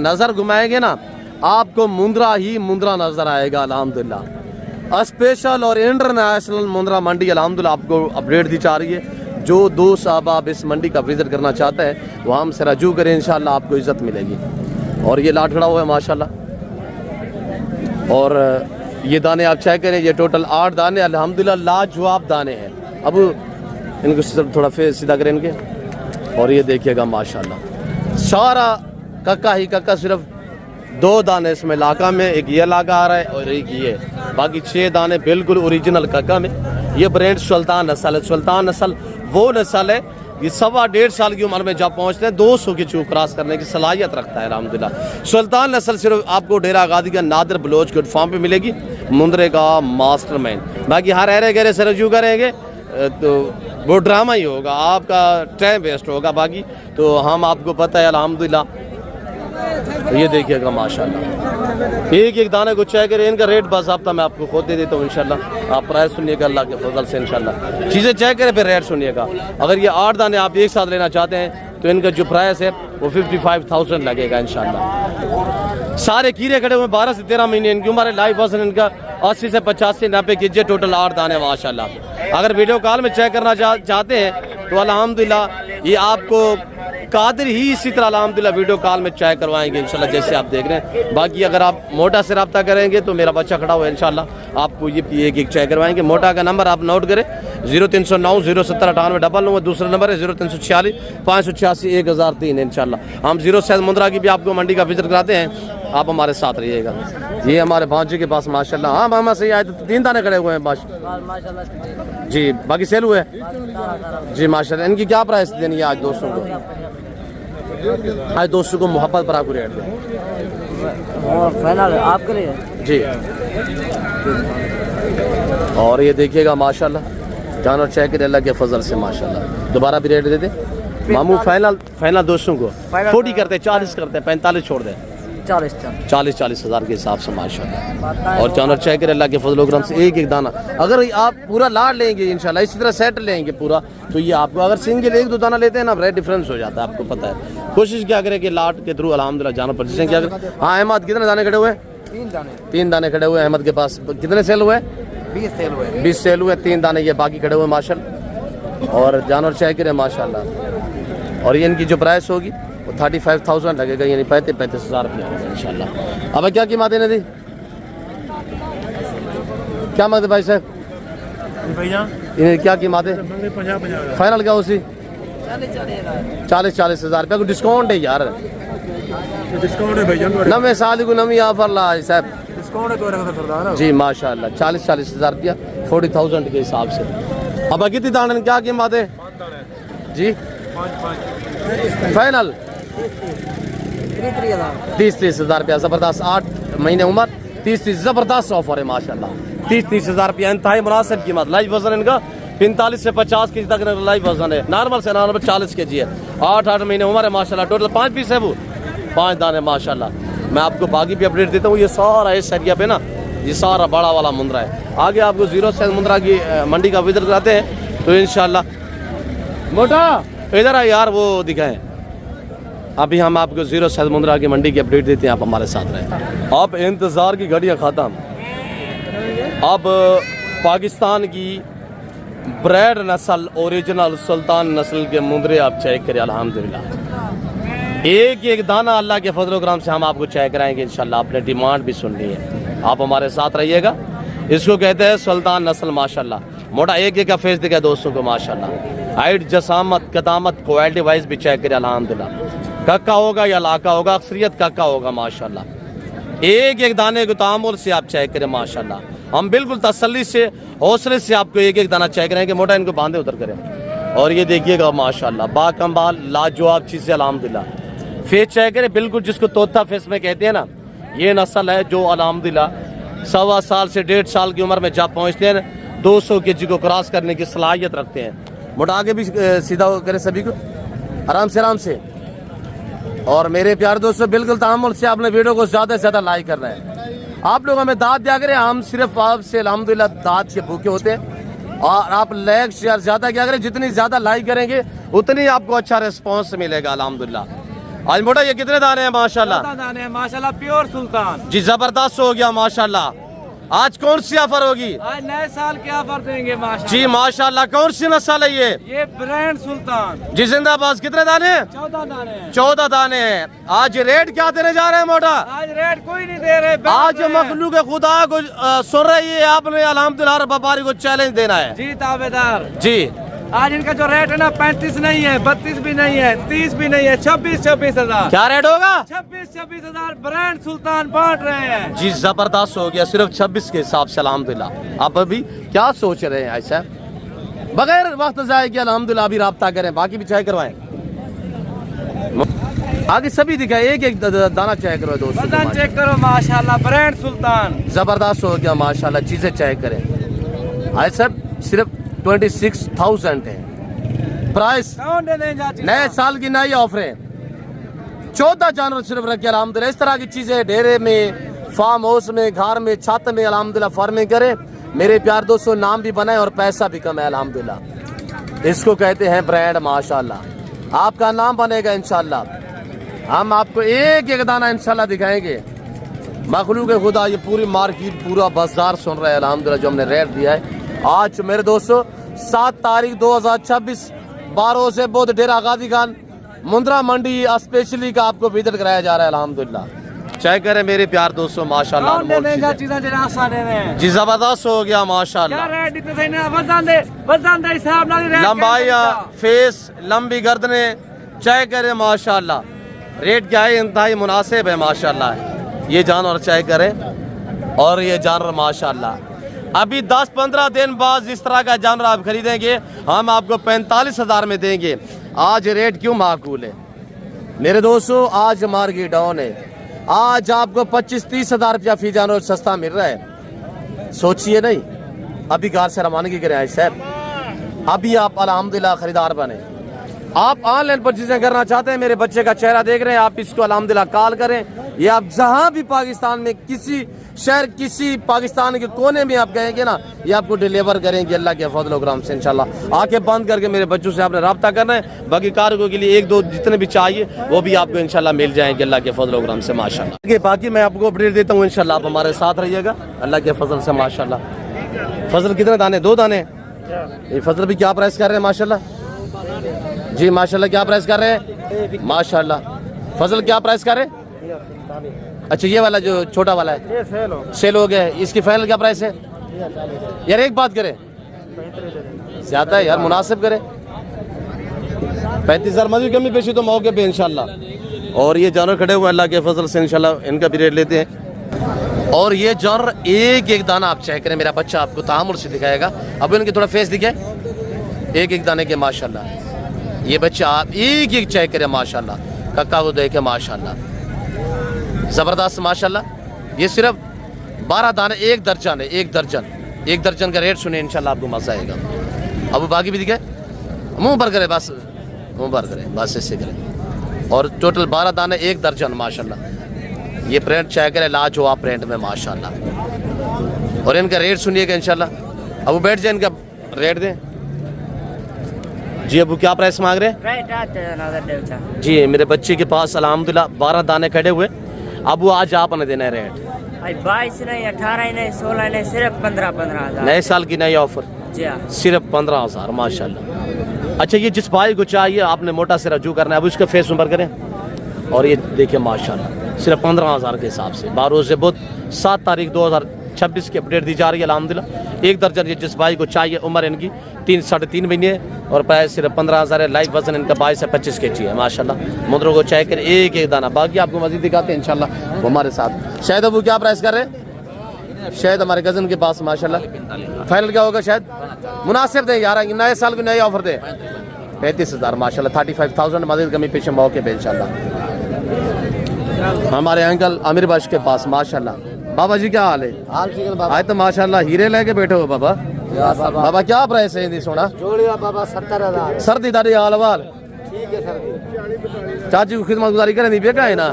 नज़र घुमाएंगे ना आपको मुंद्रा ही मुंद्रा नज़र आएगा अल्हम्दुलिल्लाह। स्पेशल और इंटरनेशनल मुंद्रा मंडी अल्हम्दुलिल्लाह आपको अपडेट दी जा रही है। जो दोस्त आप इस मंडी का विजिट करना चाहते हैं वो हमसे रजू करें इंशाल्लाह आपको इज़्ज़त मिलेगी। और ये लाट खड़ा हुआ है माशाल्लाह। और ये दाने आप चेक करें, ये टोटल 8 दाने अल्हम्दुलिल्लाह लाजवाब दाने हैं। अब इनको थोड़ा फेस सीधा करें इनके। और ये देखिएगा माशाल्लाह सारा कक्का ही कक्का, सिर्फ 2 दाने इसमें लाका में, एक ये लाका आ रहा है और एक ये, बाकी 6 दाने बिल्कुल ओरिजिनल काका में। ये ब्रांड सुल्तान नस्ल है। सुल्तान नस्ल वो नस्ल है ये 1.5 साल की उम्र में जब पहुंचते हैं 200 की चूक क्रॉस करने की सलाहियत रखता है अल्हम्दुलिल्लाह। सुल्तान नस्ल सिर्फ आपको डेरा गादी का नादिर बलोच गुड फार्म पे मिलेगी, मुंद्रे का मास्टरमाइंड। बाकी हर एरे गहरे से रजू करेंगे तो वो ड्रामा ही होगा, आपका टाइम वेस्ट होगा। बाकी तो हम आपको पता है अल्हम्दुलिल्लाह। ये देखिएगा माशाल्लाह, एक एक दाने को चेक करें। इनका रेट बस हफ्ता मैं आपको खुद दे देता हूँ इंशाल्लाह। आप प्राइस सुनिएगा अल्लाह के फजल से इंशाल्लाह। चीज़ें चेक करें फिर रेट सुनिएगा। अगर ये 8 दाने आप एक साथ लेना चाहते हैं तो इनका जो प्राइस है वो 55,000 लगेगा इंशाल्लाह। सारे कीड़े खड़े हुए 12 से 13 महीने इनकी उम्र है। लाइव वजन इनका 80 से 85 से 90 कीजिए। टोटल 8 दाने माशाल्लाह। अगर वीडियो कॉल में चेक करना चाहते हैं तो अल्हम्दुलिल्लाह ये आपको कादिर ही इसी तरह अल्हम्दुलिल्लाह वीडियो कॉल में चेक करवाएंगे इंशाल्लाह, जैसे आप देख रहे हैं। बाकी अगर आप मोटा से रब्ता करेंगे तो मेरा बच्चा खड़ा हुआ है इंशाल्लाह, आपको ये एक एक चेक करवाएंगे। मोटा का नंबर आप नोट करें 0309 070 98 99। दूसरा नंबर है 0346 586 1003 इंशाल्लाह। हम 0 7 मुंद्रा की भी आपको मंडी का विजिट कराते हैं, आप हमारे साथ रहिएगा। ये हमारे भांजी के पास माशाल्लाह। हाँ मामा सही आए तो 3 दाने खड़े हुए हैं माशाल्लाह जी। बाकी सेल हुए जी माशाल्लाह। इनकी क्या प्राइस देनी है आज दोस्तों को? आज दोस्तों को मोहब्बत पर आपको रेट दें फाइनल आपके लिए जी। और ये देखिएगा माशाल्लाह, जानवर चेक करें अल्लाह के फजल से माशाल्लाह। दोबारा भी रेट दे दे मामू। फाइनल दोस्तों को 40 करते हैं, 40 करते हैं, 45 छोड़ दें। 40 हज़ार के हिसाब से माशाल्लाह। और जानवर चेक करें अल्लाह के फजल करम से एक एक दाना। अगर आप पूरा लाड लेंगे इंशाल्लाह, इसी तरह सेट लेंगे पूरा, तो ये आपको अगर सिंगल 1-2 दाना लेते हैं ना रेट डिफरेंस हो जाता है, आपको पता है। कोशिश क्या करें कि लाड के थ्रू अल्हम्दुलिल्लाह जानवर परचेसिंग क्या करें। हाँ अहमद कितने दाने खड़े हुए? 3 दाने खड़े हुए अहमद के पास। कितने सेल हुए? 20 सेल हुए। 3 दाने ये बाकी खड़े हुए माशाल्लाह। और जानवर चेक करें माशाल्लाह। और ये इनकी जो प्राइस होगी वो 35,000 लगेगा, यानी 35 हज़ार रुपया होगा इंशाल्लाह। अब क्या कीमत है दी? क्या मांगते भाई साहब? इन्हें क्या कीमत है? फाइनल क्या उसी 40 हज़ार रुपया को डिस्काउंट है यार। डिस्काउंट है भैया, नवे साल को नवी ऑफर ला है साहब। डिस्काउंट जी माशाल्लाह। 40 हज़ार रुपया 40,000 के हिसाब से। अब कितनी दाने क्या कीमत है जी? फाइनल 30 हज़ार रुपया ज़बरदस्त। 8 महीने उम्र, 30 ज़बरदस्त ऑफर है माशाल्लाह। 30 हज़ार रुपया इंतहाई मुनासिब कीमत। लाइव वजन इनका 45 से 50 के जी तक लाइव वजन है। नॉर्मल से नॉर्मल 40 के जी है। 8 महीने उम्र है माशाल्लाह। टोटल 5 पीस है वो, 5 दाने माशाल्लाह। मैं आपको बाकी भी अपडेट देता हूँ। ये सारा इस एरिया पे ना ये सारा बड़ा वाला मुंद्रा है। आगे आपको 0 से मुंद्रा की मंडी का विजिट कराते हैं तो इंशाल्लाह। मोटा इधर आ यार, वो दिखाएं। अभी हम आपको 0 से मुंद्रा की मंडी की अपडेट देते हैं, आप हमारे साथ रहें। अब इंतज़ार की घड़ियाँ ख़त्म। अब पाकिस्तान की ब्रेड नस्ल ओरिजिनल सुल्तान नस्ल के मुंद्रे आप चेक करें अल्हम्दुलिल्लाह। एक एक दाना अल्लाह के फजल करम से हम आपको चेक कराएंगे इंशाल्लाह। आपने डिमांड भी सुन ली है, आप हमारे साथ रहिएगा। इसको कहते हैं सुल्तान नस्ल माशाल्लाह। मोटा एक एक का फेस दिखा दोस्तों को माशाल्लाह। हाइट, जसामत, कदामत, क्वालिटी वाइज भी चेक करें अल्हम्दुलिल्लाह। कक्का होगा या लाका होगा, अक्सरियत कक्का होगा माशाल्लाह। एक एक दाने को तामुल से आप चेक करें माशाल्लाह। हम बिल्कुल तसल्ली से हौसले से आपको एक एक दाना चेक करेंगे। मोटा इनको बांधे उतर करें। और ये देखिएगा माशाल्लाह बाकमाल लाजवाब चीज़ है अल्हम्दुलिल्लाह। फेस चेक करें बिल्कुल, जिसको तोता फेस में कहते हैं ना, ये नस्ल है जो अल्हम्दुलिल्लाह 1.25 साल से 1.5 साल की उम्र में जब पहुँचते हैं 200 kg को क्रॉस करने की सलाहियत रखते हैं। मोटा आगे भी सीधा करें सभी को आराम से। और मेरे प्यारे दोस्तों बिल्कुल तामुल से आपने वीडियो को ज़्यादा से ज़्यादा लाइक करना है। आप लोग हमें दाद दिया करें, हम सिर्फ आपसे अल्हम्दुलिल्लाह दाद के भूखे होते हैं। और आप लाइक शेयर ज़्यादा क्या करें, जितनी ज़्यादा लाइक करेंगे उतनी आपको अच्छा रिस्पॉन्स मिलेगा अल्हम्दुलिल्लाह। आज मोटा ये कितने दाने हैं माशाल्लाह? दाने हैं माशाल्लाह, प्योर सुल्तान जी, ज़बरदस्त हो गया माशाल्लाह। आज कौन सी ऑफर होगी? आज नए साल के ऑफर देंगे माशाल्लाह। जी माशाल्लाह। कौन सी नस्ल है ये ब्रांड सुल्तान जी? जिंदाबाद। कितने दाने? 14 दाने हैं। 14 दाने हैं। आज रेट क्या देने जा रहे हैं मोटा? आज रेट कोई नहीं दे रहे। आज मखलूक खुदा को सुन रही है आपने अल्हम्दुलिल्लाह। व्यापारी को चैलेंज देना है जी ताबेदार जी। आज इनका जो रेट है ना 35 नहीं है, 32 भी नहीं है, 30 भी नहीं है, 26 हजार। क्या रेट होगा? 26 हजार ब्रांड सुल्तान बांट रहे हैं जी जबरदस्त हो गया, सिर्फ 26 के हिसाब से अल्हम्दुलिल्लाह। आप अभी क्या सोच रहे हैं ऐसा? बगैर वक्त जाए कि अल्हम्दुलिल्लाह अभी राब्ता करें, बाकी भी चाय करवाएं। आगे सभी दिखाए, एक एक दाना चाय करवाए दोस्तों। वजन चेक करो माशाल्लाह, ब्रांड सुल्तान जबरदस्त हो गया माशाल्लाह, चीजें चाय करें। आज सब सिर्फ 26,000 है प्राइस। कौन दे देंगे? नए साल की नई ऑफरें, 14 जानवर सिर्फ रखे अल्हम्दुलिल्लाह। इस तरह की चीजें डेरे में, फार्म हाउस में, घर में, छत में अल्हम्दुलिल्लाह फार्मिंग करें मेरे प्यार दोस्तों। नाम भी बनाए और पैसा भी कमाए अल्हम्दुलिल्लाह। इसको कहते हैं ब्रांड माशाल्लाह। आपका नाम बनेगा इंशाल्लाह। हम आपको एक एक दाना इंशाल्लाह दिखाएंगे। मखलूक खुदा ये पूरी मार्केट, पूरा बाजार सुन रहा है अल्हम्दुलिल्लाह जो हमने रेट दिया है। आज मेरे दोस्तों 7 तारीख 2026 12 से बोध डेरा गादी खान मुंद्रा मंडी स्पेशली का आपको विजिट कराया जा रहा है अल्हम्दुलिल्लाह। चाय करें मेरे प्यार दोस्तों माशाल्लाह। कौन दे देंगे चीजें जरा आसान दे रहे हैं जी जबरदस्त हो गया माशाल्लाह। क्या रेट इतने सही ना? वजन दे हिसाब नाल रेट लंबाई, फेस, लंबी गर्दने, चाय करें माशाल्लाह। रेट क्या है? इंतहाई मुनासिब है माशाल्लाह। ये जानवर चाय करें और ये जानवर माशाल्लाह अभी 10-15 दिन बाद जिस तरह का जानवर आप खरीदेंगे हम आपको 45 हजार में देंगे। आज रेट क्यों माकूल है मेरे दोस्तों? आज मार्केट डाउन है। आज आपको 25-30 हजार रुपया फी जानवर सस्ता मिल रहा है। सोचिए नहीं, अभी कार से रवानगी करें आज साहब। अभी आप अल्हम्दुलिल्लाह खरीदार बने। आप ऑनलाइन परचेजिंग करना चाहते हैं, मेरे बच्चे का चेहरा देख रहे हैं, आप इसको अल्हम्दुलिल्लाह कॉल करें। या आप जहां भी पाकिस्तान में किसी शहर, किसी पाकिस्तान के कोने में आप गएंगे ना, ये आपको डिलीवर करेंगे अल्लाह के फजल व करम से इंशाल्लाह। आंखें बंद करके मेरे बच्चों से आपने रब्ता करना है। बाकी कार्गो के लिए 1-2 जितने भी चाहिए वो भी आपको इंशाल्लाह मिल जाएंगे अल्लाह के फजल व करम से माशाल्लाह। बाकी मैं आपको अपडेट देता हूँ इंशाल्लाह। आप हमारे साथ रहिएगा अल्लाह के फजल से माशाल्लाह। फजल कितने दाने? 2 दाने। ये फजल भी क्या प्राइस कर रहे हैं माशाल्लाह? जी माशाल्लाह क्या प्राइस कर रहे हैं माशाल्लाह? फजल क्या प्राइस कर रहे हैं? अच्छा ये वाला जो छोटा वाला है ये सेल हो गया है। इसकी फाइनल क्या प्राइस है यार? एक बात करें, ज्यादा है यार, मुनासिब करें। 35 हजार मजीद कमी पेशी तो मौके पे इंशाल्लाह। और ये जानवर खड़े हुए अल्लाह के फजल से इंशाल्लाह इनका भी रेट लेते हैं। और ये जानवर एक एक दाना आप चेक करें, मेरा बच्चा आपको तामुल से दिखाएगा। अब इनके थोड़ा फेस दिखे, एक एक दाने के माशाल्लाह। ये बच्चा आप एक एक चेक करें माशाल्लाह, कक्का को देखे माशाल्लाह, जबरदस्त माशाल्लाह। ये सिर्फ 12 दाने, 1 दर्जन है। 1 दर्जन का रेट सुने इंशाल्लाह आपको मजा आएगा। अब बाकी भी दिखे, मुंह भर करे, बस मुंह भर करे, बस इससे करें। और टोटल 12 दाने, 1 दर्जन माशाल्लाह। ये प्रिंट चेक करें, लाजवाब प्रिंट में माशाल्लाह। और इनका रेट सुनिएगा इंशाल्लाह। अब बैठ जाए, इनका रेट दें जी। अबू क्या प्राइस मांग रहे हैं? जी मेरे बच्चे के पास अल्हम्दुलिल्लाह 12 दाने खड़े हुए। अब आज आपने देना है रेट? 22 नहीं, 18 नहीं, 16 नहीं, सिर्फ 15 हजार। नए साल की नई ऑफर जी हाँ, सिर्फ 15 हजार माशाल्लाह। अच्छा ये जिस भाई को चाहिए आपने मोटा से रजू करना है, अब उसका फेस नंबर करें। और ये देखिए माशाल्लाह सिर्फ 15 हजार के हिसाब से 12 से बहुत 7 तारीख 2026 की अपडेट दी जा रही है अल्हम्दुलिल्लाह। 1 दर्जन ये जिस भाई को चाहिए, उम्र इनकी 3-3.5 महीने है और प्राइस सिर्फ 15 हजार है। लाइव वजन इनका 22 से 25 kg है माशाल्लाह। मुद्रों को चेक कर एक एक दाना। बाकी आपको मजीद दिखाते हैं इंशाल्लाह वो हमारे साथ। शायद अबू क्या प्राइस कर रहे हैं? शायद हमारे कजन के पास माशाल्लाह। फाइनल क्या होगा? शायद मुनासिब दें यार, नए साल की नई ऑफर दें। 35 हजार माशाल्लाह, 35,000 मजीद कमी पेश मौके पे इंशाल्लाह। हमारे अंकल आमिर बाश के पास माशाल्लाह। बाबा जी क्या हाल है? आज तो माशाल्लाह हीरे लेके बैठे हो बाबा। बाबा क्या प्राइस है इनकी? सोना जोड़िया बाबा 70,000। सर्दी दादी हाल वाल ठीक है सर। चाची को खिदमत गुजारी करें नहीं बेका है ना?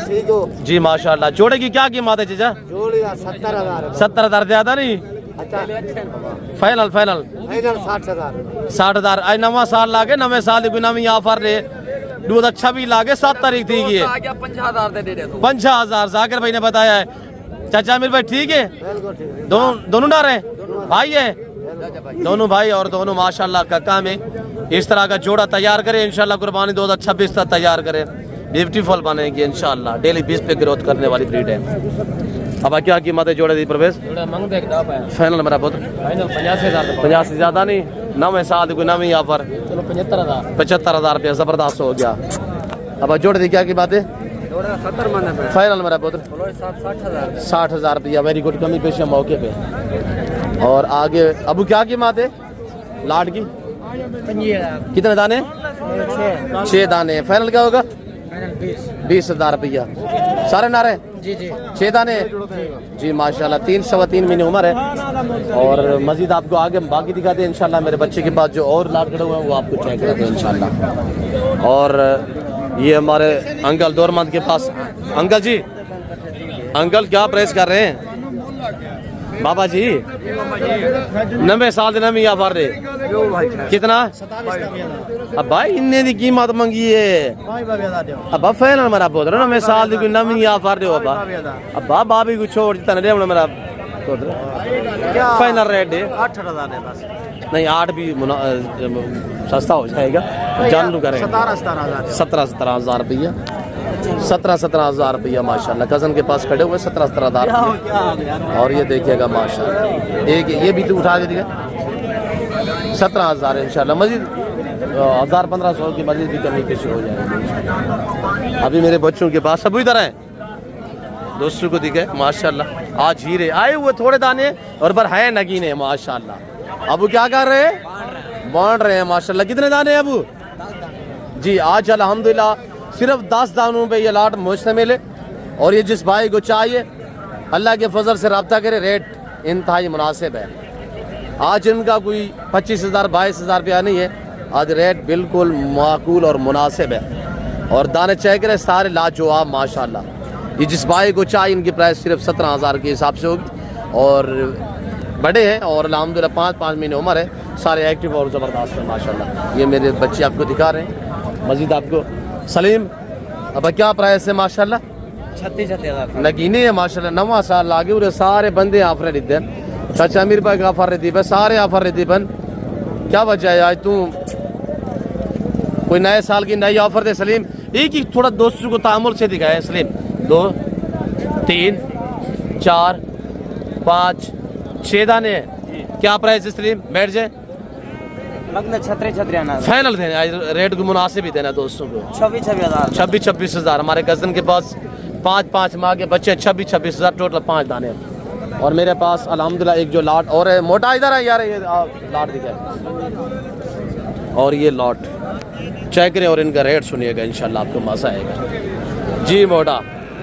ठीक हो जी माशाल्लाह। जोड़े की क्या कीमत है चाचा? जोड़िया 70,000। 70,000 ज्यादा नहीं? अच्छा फाइनल 60,000। 60,000। आज नवा साल लागे, नवे साल की नवी ऑफर ले दूध अच्छा भी लागे। 7 तारीख थी ये 50,000 जाकिर भाई ने बताया है। चाचा आमिर भाई ठीक है? दोनों ना रहे भाई है, दोनों भाई और दोनों माशाल्लाह का काम है। इस तरह का जोड़ा तैयार करें इंशाल्लाह, कुर्बानी 2026 तक तैयार करें, ब्यूटीफुल बनेंगे इंशाल्लाह। डेली 20 पे ग्रोथ करने वाली ब्रीड है। अब क्या कीमत है जोड़े दी प्रवेश? फाइनल मेरा बहुत 85,000। 50 से ज्यादा नहीं? नवे साल कोई नवी ऑफर चलो 75,000 75,000 रुपया जबरदस्त हो गया। अब जोड़ दी क्या की बात है 70 मन है फाइनल मेरा पुत्र 60,000 60,000 रुपया वेरी गुड कमी पेश है मौके पे। और आगे अबू क्या कीमत है लाड की 25,000 कितने दाने 6 दाने फाइनल क्या होगा 20,000 रुपया सारे नारे जी जी 6 दाने जी माशाल्लाह 3 महीने उम्र है। और मजीद आपको आगे बाकी दिखाते हैं इंशाल्लाह। मेरे बच्चे के पास जो और लाड खड़े हुए हैं वो आपको चेक कराते हैं इंशाल्लाह। और ये हमारे अंकल दौरमंद के पास अंकल जी अंकल क्या प्राइस कर रहे हैं बाबा जी 90 साल दिन नवी ऑफर रे कितना अब भाई इन्ने दी कीमत मंगी है अब फाइनल मेरा पुत्र 90 साल दी कोई नवी ऑफर दे अब बाबी को छोड़ तने दे मेरा पुत्र फाइनल रेट है 8,000 है बस नहीं 8 भी सस्ता हो जाएगा जानू करें 17,000 रुपया 17,000 रुपया माशाल्लाह कज़न के पास खड़े हुए 17,000 और ये देखिएगा माशाल्लाह एक ये भी तो उठा के दिया 17,000 इंशाल्लाह मजीद 1,000-1,500 की मजीद भी कमी कैसे हो जाएगी। अभी मेरे बच्चों के पास सब इधर हैं दोस्तों को दिखे माशाल्लाह आज हीरे आए हुए थोड़े दाने और पर है नगीने माशाल्लाह। अबू क्या कर रहे हैं बांट रहे हैं माशाल्लाह कितने दाने हैं अबू जी आज अल्हम्दुलिल्लाह सिर्फ 10 दानों पे ये लाट मुझसे मिले। और ये जिस भाई को चाहिए अल्लाह के फजल से रब्ता करे रेट इंतहाई मुनासिब है। आज इनका कोई 25,000 22,000 रुपया नहीं है आज रेट बिल्कुल माकूल और मुनासिब है। और दाने चेक करे सारे लाजवाब माशाल्लाह। ये जिस भाई को चाहिए इनकी प्राइस सिर्फ 17,000 के हिसाब से होगी। और बड़े हैं और अल्हम्दुलिल्लाह 5 महीने उम्र है सारे एक्टिव और ज़बरदस्त है माशाल्लाह। ये मेरे बच्चे आपको दिखा रहे हैं। मजीद आपको सलीम अब क्या प्राइस है माशाल्लाह 36,000 नगीने है माशाल्लाह 9 साल लागे उरे सारे बंदे ऑफर रहते हैं चाचा अमीर भाई का ऑफर रहती है सारे ऑफर रहती बन क्या वजह है आज तू कोई नए साल की नई ऑफर दे सलीम एक ही थोड़ा दोस्तों को तामुल से दिखाए सलीम 2 3 4 5 6 दाने क्या प्राइस है सलीम बैठ जाए छतरी आना फाइनल देना आज रेट को मुनासिब ही देना दोस्तों को 26,000 हमारे कज़न के पास 5 माह के बच्चे 26,000 टोटल 5 दाने। और मेरे पास अल्हम्दुलिल्लाह एक जो लाट और है मोटा इधर है यार ये लाट दिखा और ये लॉट चेक करें और इनका रेट सुनिएगा इंशाल्लाह आपको मजा आएगा जी। मोटा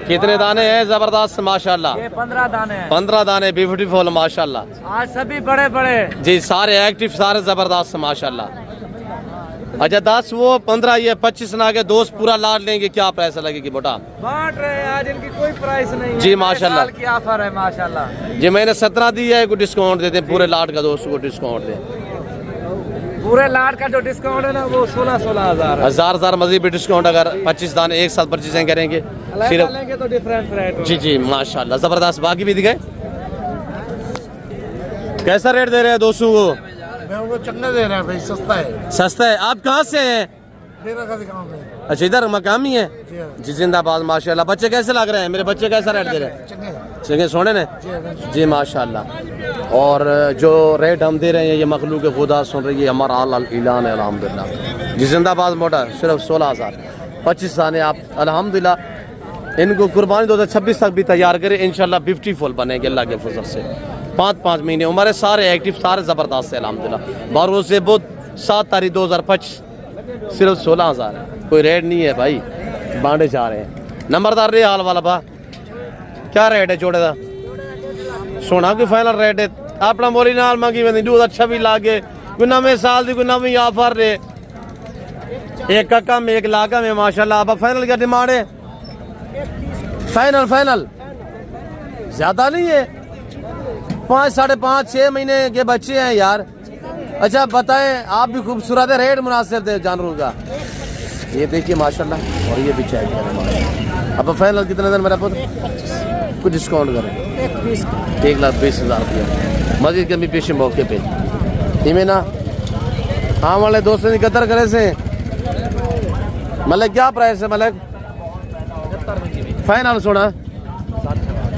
कितने दाने हैं जबरदस्त माशाल्लाह 15 दाने हैं 15 दाने ब्यूटीफुल माशाल्लाह आज सभी बड़े बड़े जी सारे एक्टिव सारे जबरदस्त माशाल्लाह। अच्छा 10 वो 15 ये 25 ना के दोस्त पूरा लाट लेंगे क्या पैसा लगेगी मोटा बांट रहे हैं आज इनकी कोई प्राइस नहीं जी माशाल्लाह की ऑफर है माशाल्लाह। जी मैंने 17 दी है कोई डिस्काउंट देते पूरे लाट का दोस्तों को डिस्काउंट दे पूरे लाट का जो डिस्काउंट है ना वो 16,000 हजार मजीद भी डिस्काउंट अगर 25 दाने एक साथ परचेजिंग करेंगे सिर्फ लेंगे तो डिफरेंट रेट जी जी माशाल्लाह जबरदस्त। बाकी भी दिखाए कैसा रेट दे रहे हैं दोस्तों को चंगा दे रहा है भाई सस्ता है। आप कहाँ से हैं अच्छा इधर मकामी है जी जिंदाबाद माशाल्लाह। बच्चे कैसे लग रहे हैं मेरे बच्चे कैसा रेट दे रहे हैं चंगे सोने ने जी माशाल्लाह। और जो रेट हम दे रहे हैं ये मखलूक खुदा सुन रही है हमारा ऐलान है अल्हम्दुलिल्लाह जी जिंदाबाद। मोटा सिर्फ 16,000 25 दाने आप अल्हम्दुलिल्लाह इनको कुर्बानी 2026 तक भी तैयार करें इंशाल्लाह 50 फुल बनेंगे अल्लाह के फजल से। 5 महीने उम्र सारे एक्टिव सारे ज़बरदस्त है अल्हम्दुलिल्लाह। बारों से बुध 7 तारीख 2025 सिर्फ 16,000 है कोई रेट नहीं है भाई बांटे जा रहे हैं। नंबरदार रे हाल वाला बा क्या रेट है जोड़े का सोना कोई फाइनल रेट है अपना मोली नाल मंगी में दूध अच्छा भी लागे कोई नवे साल की कोई नवी ऑफर रे एक कम 1 लाख में माशाल्लाह। अब फाइनल क्या डिमांड है फाइनल ज्यादा नहीं है 5 साढ़े 5 6 महीने के बच्चे हैं यार। अच्छा बताएं आप भी खूबसूरत है रेट मुनासिब दे जानवरों का ये देखिए माशाल्लाह। और ये भी चेक करें माशाल्लाह। अब फाइनल कितने दिन मेरा पुत्र कुछ डिस्काउंट करें 1,20,000 रुपया मजीद कमी पेश मौके पे इमें ना हाँ वाले दोस्तों ने कदर करे से मलिक क्या प्राइस है मलिक फाइनल सुना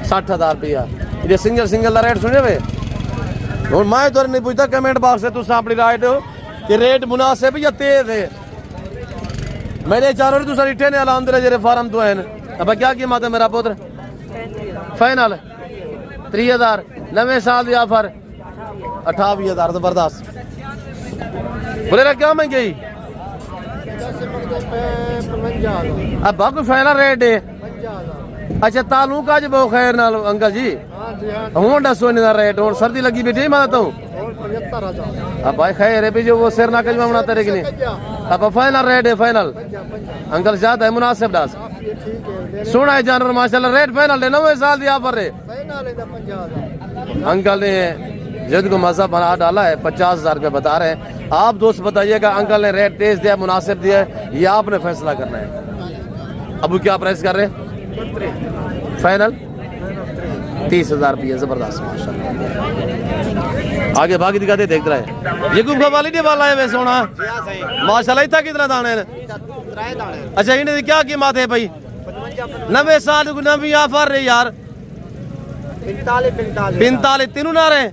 60,000 रुपया ये सिंगल का रेट सुने भाई और मैं तो नहीं पूछता कमेंट बॉक्स से तुम अपनी राय दो कि रेट मुनासिब या तेज है। मेरे चारों तुम इठे ने अलहमदुलिल्लाह जेरे फार्म तो है। अब क्या कीमत है मेरा पुत्र? फाइनल 30,000 नवे साल की ऑफर 28,000 जबरदस्त। बोले क्या महंगे अब बाकी फाइनल रेट है। अच्छा तालुक अज बहुत खैर नाल अंकल जी हूँ दसो इन्हें रेट हूँ सर्दी लगी बैठी मैं तो अब भाई खैर है भी जो वो सिर ना कजमा बनाते रहे कि नहीं। अब फाइनल रेट है फाइनल अंकल ज्यादा है मुनासिब दास सोना है जानवर माशाल्लाह रेट फाइनल है 90 साल की ऑफर है। अंकल ने जिद को मजा बना डाला है 50,000 रुपये बता रहे हैं। आप दोस्त बताइएगा अंकल ने रेट तेज दिया मुनासिब दिया है ये आपने फैसला करना है। अब क्या प्राइस कर रहे हैं? फाइनल 30,000 रुपये जबरदस्त माशाल्लाह। आगे भागी दिखाते देख रहे ये गुब्बा वाली नहीं वाला है वे सोना माशाल्लाह इतना कितना दाने अच्छा इन्हें क्या कीमत है भाई? 90 साल की नवी ऑफर है यार 45 तीनों ना रहे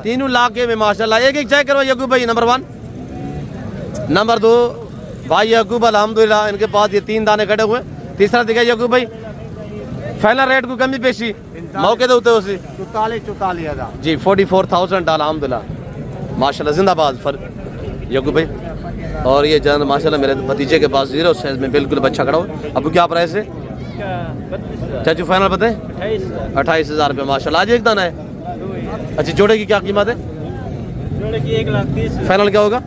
तीनों लाके में माशाल्लाह। एक एक चेक करो यकूब भाई नंबर 1 नंबर 2 भाई यकूब अल्हम्दुलिल्लाह इनके पास ये 3 दाने कटे हुए। तीसरा दिखा यकूब भाई फाइनल रेट को कमी पेशी मौके दे उसे 44,000 जी 44,000 अल्हम्दुलिल्लाह माशाल्लाह जिंदाबाद फर यकूब भाई। और ये जान माशाल्लाह मेरे भतीजे के पास 0 साइज में बिल्कुल बच्चा खड़ा हो। अब क्या प्राइस है चाचू फाइनल बताए? 28,000 रुपये माशाल्लाह। आज एक दाना है। अच्छा जोड़े की क्या कीमत है? जोड़े की 1,30,000 फाइनल क्या होगा?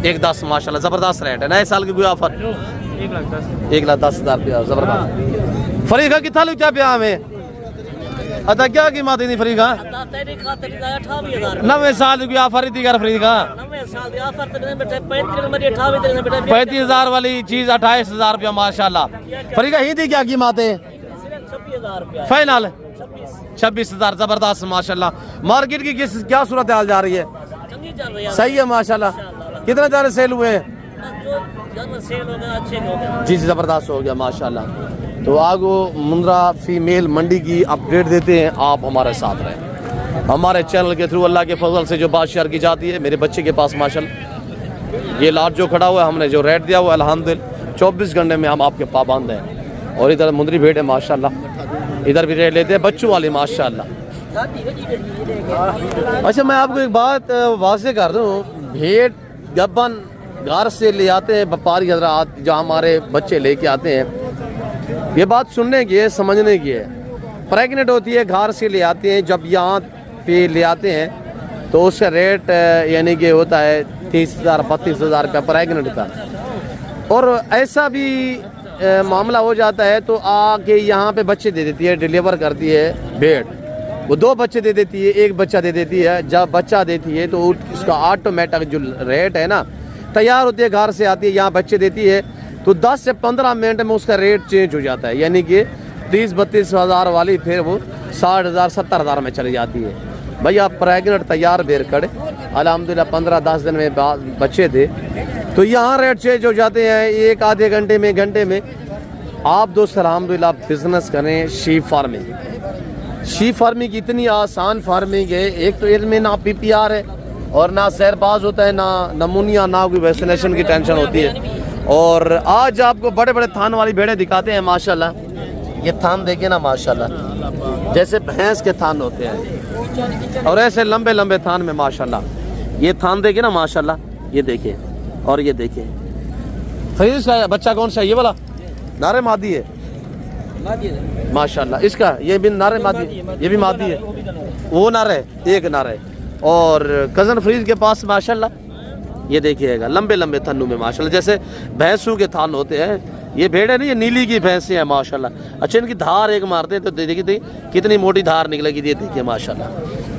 1,10 माशाल्लाह जबरदस्त रेट है। नए साल की कोई ऑफर 1,10,000 रुपया जबरदस्त। फरीका कितना लू क्या प्या में अदा क्या कीमत है फरीका? 90 साल की ऑफर थी कर फरीका 35,000 वाली चीज 28,000 रुपया माशाल्लाह। फरीका ही थी क्या कीमत है? फाइनल 26,000 जबरदस्त माशाल्लाह। मार्केट की किस क्या सूरत हाल जा रही है? सही है माशाल्लाह। कितने जाने सेल हुए हैं? जी जबरदस्त हो गया माशाल्लाह। तो आगो मुंद्रा फीमेल मंडी की अपडेट देते हैं आप हमारे साथ रहें हमारे चैनल के थ्रू। अल्लाह के फजल से जो बात शेयर की जाती है मेरे बच्चे के पास माशाल्लाह ये लाट जो खड़ा हुआ है हमने जो रेट दिया हुआ अल्हम्दुलिल्लाह 24 घंटे में हम आपके पाबंद हैं। और इधर मुंदरी भेड़ है माशाल्लाह इधर भी रेट लेते हैं बच्चों वाली माशाल्लाह। अच्छा मैं आपको एक बात वाज़ेह कर दूँ भेड़ गब्बन घर से ले आते हैं व्यापारी हजरात जहाँ हमारे बच्चे लेके आते हैं ये बात सुनने की है समझने की है। प्रेगनेंट होती है घर से ले आते हैं जब यहाँ पे ले आते हैं तो उसका रेट यानी कि होता है 30,000 32,000 रुपया प्रेगनेंट का। और ऐसा भी मामला हो जाता है तो आके यहाँ पे बच्चे दे देती है डिलीवर करती है भेड़ वो 2 बच्चे दे देती है 1 बच्चा दे देती है। जब बच्चा देती है तो उसका ऑटोमेटिक जो रेट है ना तैयार होती है घर से आती है यहाँ बच्चे देती है तो 10 से 15 मिनट में उसका रेट चेंज हो जाता है यानी कि 30-32,000 वाली फिर वो 60,000 70,000 में चली जाती है। भैया प्रेगनेंट तैयार बेर खड़े अल्हम्दुलिल्लाह 15-10 दिन में बाद बच्चे थे तो यहाँ रेट चेंज हो जाते हैं 1 आधे घंटे में। आप दोस्त अल्हम्दुलिल्लाह बिजनेस करें शीप फार्मिंग की इतनी आसान फार्मिंग है। एक तो इनमें ना PPR है और ना सहरबाज होता है ना नमूनिया ना कोई वैक्सीनेशन की टेंशन होती है। और आज आपको बड़े बड़े थान वाली भेड़ें दिखाते हैं माशाल्लाह। ये थान देखिए ना माशाल्लाह जैसे भैंस के थान होते हैं और ऐसे लंबे लंबे थान में माशाल्लाह। ये थान देखिए ना माशाल्लाह ये देखिए और ये देखिए। फ्रीज का बच्चा कौन सा है? ये वाला नारे मादी है माशाल्लाह। इसका ये भी नारे मादी ये भी मादी है वो नारे एक नारे। और कज़न फ्रीज के पास माशाल्लाह ये देखिएगा लंबे लंबे थन्नू में माशाल्लाह जैसे भैंसों के थान होते हैं। ये भेड़ है नहीं ये नीली की भैंसें हैं माशाल्लाह। अच्छा इनकी धार एक मारते हैं तो देखिए कितनी मोटी धार निकलेगी ये देखिए माशाल्लाह।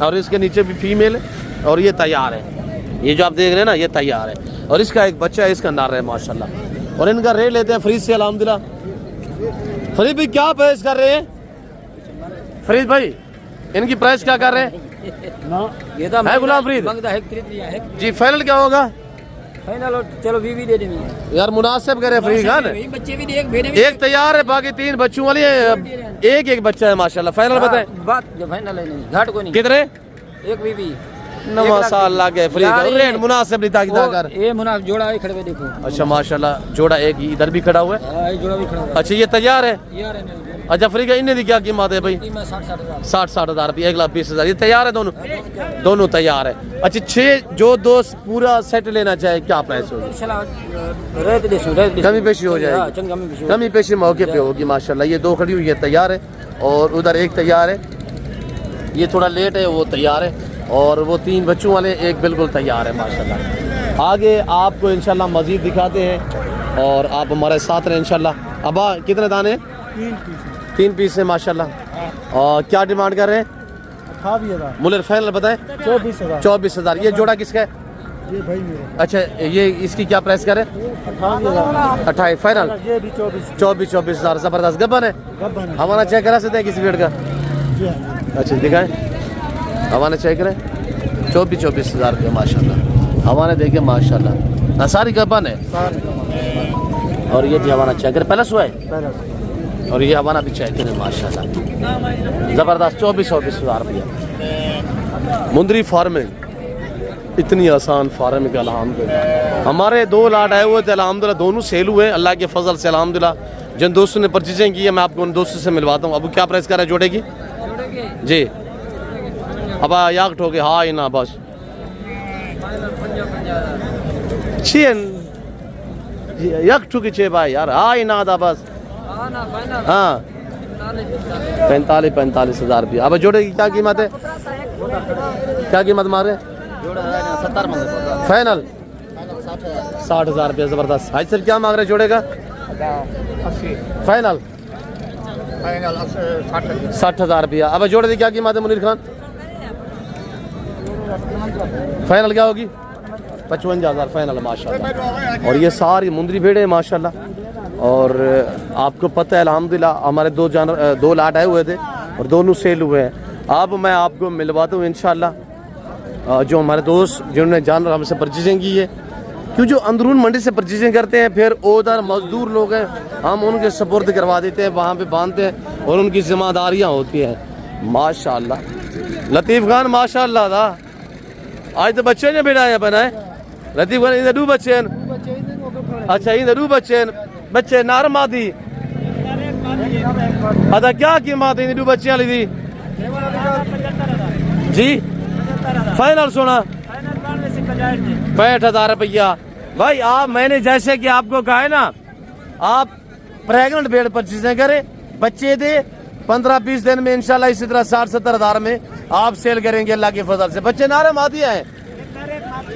और इसके नीचे भी फीमेल है और ये तैयार है। ये जो आप देख रहे हैं ना ये तैयार है और इसका एक बच्चा है इसका नार है माशाल्लाह। और इनका रेट लेते हैं फ्रीज से अल्हम्दुलिल्लाह। फरीद भाई क्या प्राइस कर रहे हैं? फरीद भाई इनकी प्राइस क्या कर रहे हैं? ये तो है गुलाम फरीद जी फाइनल क्या होगा? फाइनल चलो बीवी दे देंगे यार मुनासिब करे फरीद खान। बच्चे भी देख भेड़े एक तैयार है बाकी 3 बच्चों वाली है एक बच्चा है माशाल्लाह। फाइनल बताएं बात जो फाइनल है नहीं घाट को नहीं कितने एक बीवी माशाल्लाह के फ्री यार, रेट मुनासिब नहीं ताकि ताकर। ये मुनाफ जोड़ा है खड़े हुए देखो। अच्छा माशाल्लाह, जोड़ा एक इधर भी खड़ा हुआ है। हाँ, ये जोड़ा भी खड़ा हुआ अच्छा ये तैयार है। है। यार है नहीं। अच्छा फ्री का इन्हें दी क्या कीमत है भाई? कीमत 60 हज़ार। 60 हज़ार रुपये, 1,20,000। ये तैयार है दोनों? दोनों तैयार है। अच्छा 6 जो दोस्त पूरा सेट लेना चाहे क्या प्राइस होगी? कमी पेशी हो जाएगी। कमी पेशी मौके पे होगी माशाल्लाह। ये 2 खड़ी हुई है, तैयार है, और उधर एक तैयार है। ये थोड़ा लेट है, वो तैयार है, और वो 3 बच्चों वाले एक बिल्कुल तैयार है माशाल्लाह। आगे आपको इंशाल्लाह मज़ीद दिखाते हैं और आप हमारे साथ रहें इंशाल्लाह। अबा कितने दाने? 3 पीस है माशाल्लाह। और क्या डिमांड कर रहे हैं? 28,000। मुल्क फाइनल बताएं। 24,000। 24,000। ये जोड़ा किसका है? ये भाई मेरा। अच्छा ये इसकी क्या प्राइस कर रहे हैं? 28,000। 28 फाइनल। ये भी 24,000 ज़बरदस्त गबन है। गब्बन है। हमारा चेक करा सकते हैं किसी वेट का? जी हाँ। अच्छा दिखाएं, हमारे चेक करें। 24,000 रुपये माशाल्लाह। हमारे देखे माशाल्लाह ना सारी गबन है। और ये भी हमारा चेक करें, पहले सुहा है, पहले और ये हमारा भी चेक करें माशाल्लाह ज़बरदस्त। 24,000 रुपया। मुंदरी फार्मिंग इतनी आसान फार्मिंग है अल्हम्दुलिल्लाह। हमारे 2 लाट आए हुए थे अल्हम्दुलिल्लाह, दोनों सेल हुए अल्लाह के फजल से अल्हम्दुलिल्लाह। जिन दोस्तों ने परचेजिंग की है मैं आपको उन दोस्तों से मिलवाता हूँ। अब क्या प्राइस कर रहा है जोड़े की? जी अब याक ठोके हाँ ही ना बस 6 यक ठुकी 6 भाई यार हाँ ही ना था बस। हाँ 45,000 रुपया। अब जोड़े की क्या कीमत है? क्या कीमत मारे? फाइनल 60,000 रुपया। ज़बरदस्त। हाजी सर क्या मांग रहे जोड़े का? फाइनल 60,000 रुपया। अब जोड़े की क्या कीमत है मुनीर खान? फाइनल क्या होगी? 55,000 फाइनल माशाल्लाह। और ये सारी मुंदरी भेड़े हैं माशाल्लाह। और आपको पता है अल्हम्दुलिल्लाह हमारे 2 लाट आए हुए थे और दोनों सेल हुए हैं। अब मैं आपको मिलवाता हूँ इंशाल्लाह जो हमारे दोस्त जिन्होंने जानवर हमसे परचेजिंग की है, क्यों जो अंदरून मंडी से परचेजिंग करते हैं फिर उधर मजदूर लोग हैं हम उनके सपोर्ट करवा देते हैं, वहाँ पे बांधते हैं और उनकी जिम्मेदारियाँ होती हैं माशाल्लाह। लतीफ़ खान माशाल्लाह था आज तो बच्चे ने बेटा बनाए। लतीफ़ खान इधर 2 बच्चे हैं। अच्छा इधर 2 बच्चे हैं, बच्चे नार मादी। अच्छा क्या कीमत है 2 बच्चे वाली थी जी? फाइनल सुना 65,000 रुपया। भाई आप मैंने जैसे कि आपको कहा है ना, आप प्रेगनेंट भेड़ परचेज करें, बच्चे दे 15-20 दिन में इंशाल्लाह इसी तरह 60-70 हज़ार में आप सेल करेंगे अल्लाह के फजल से। बच्चे नारे मादिया हैं,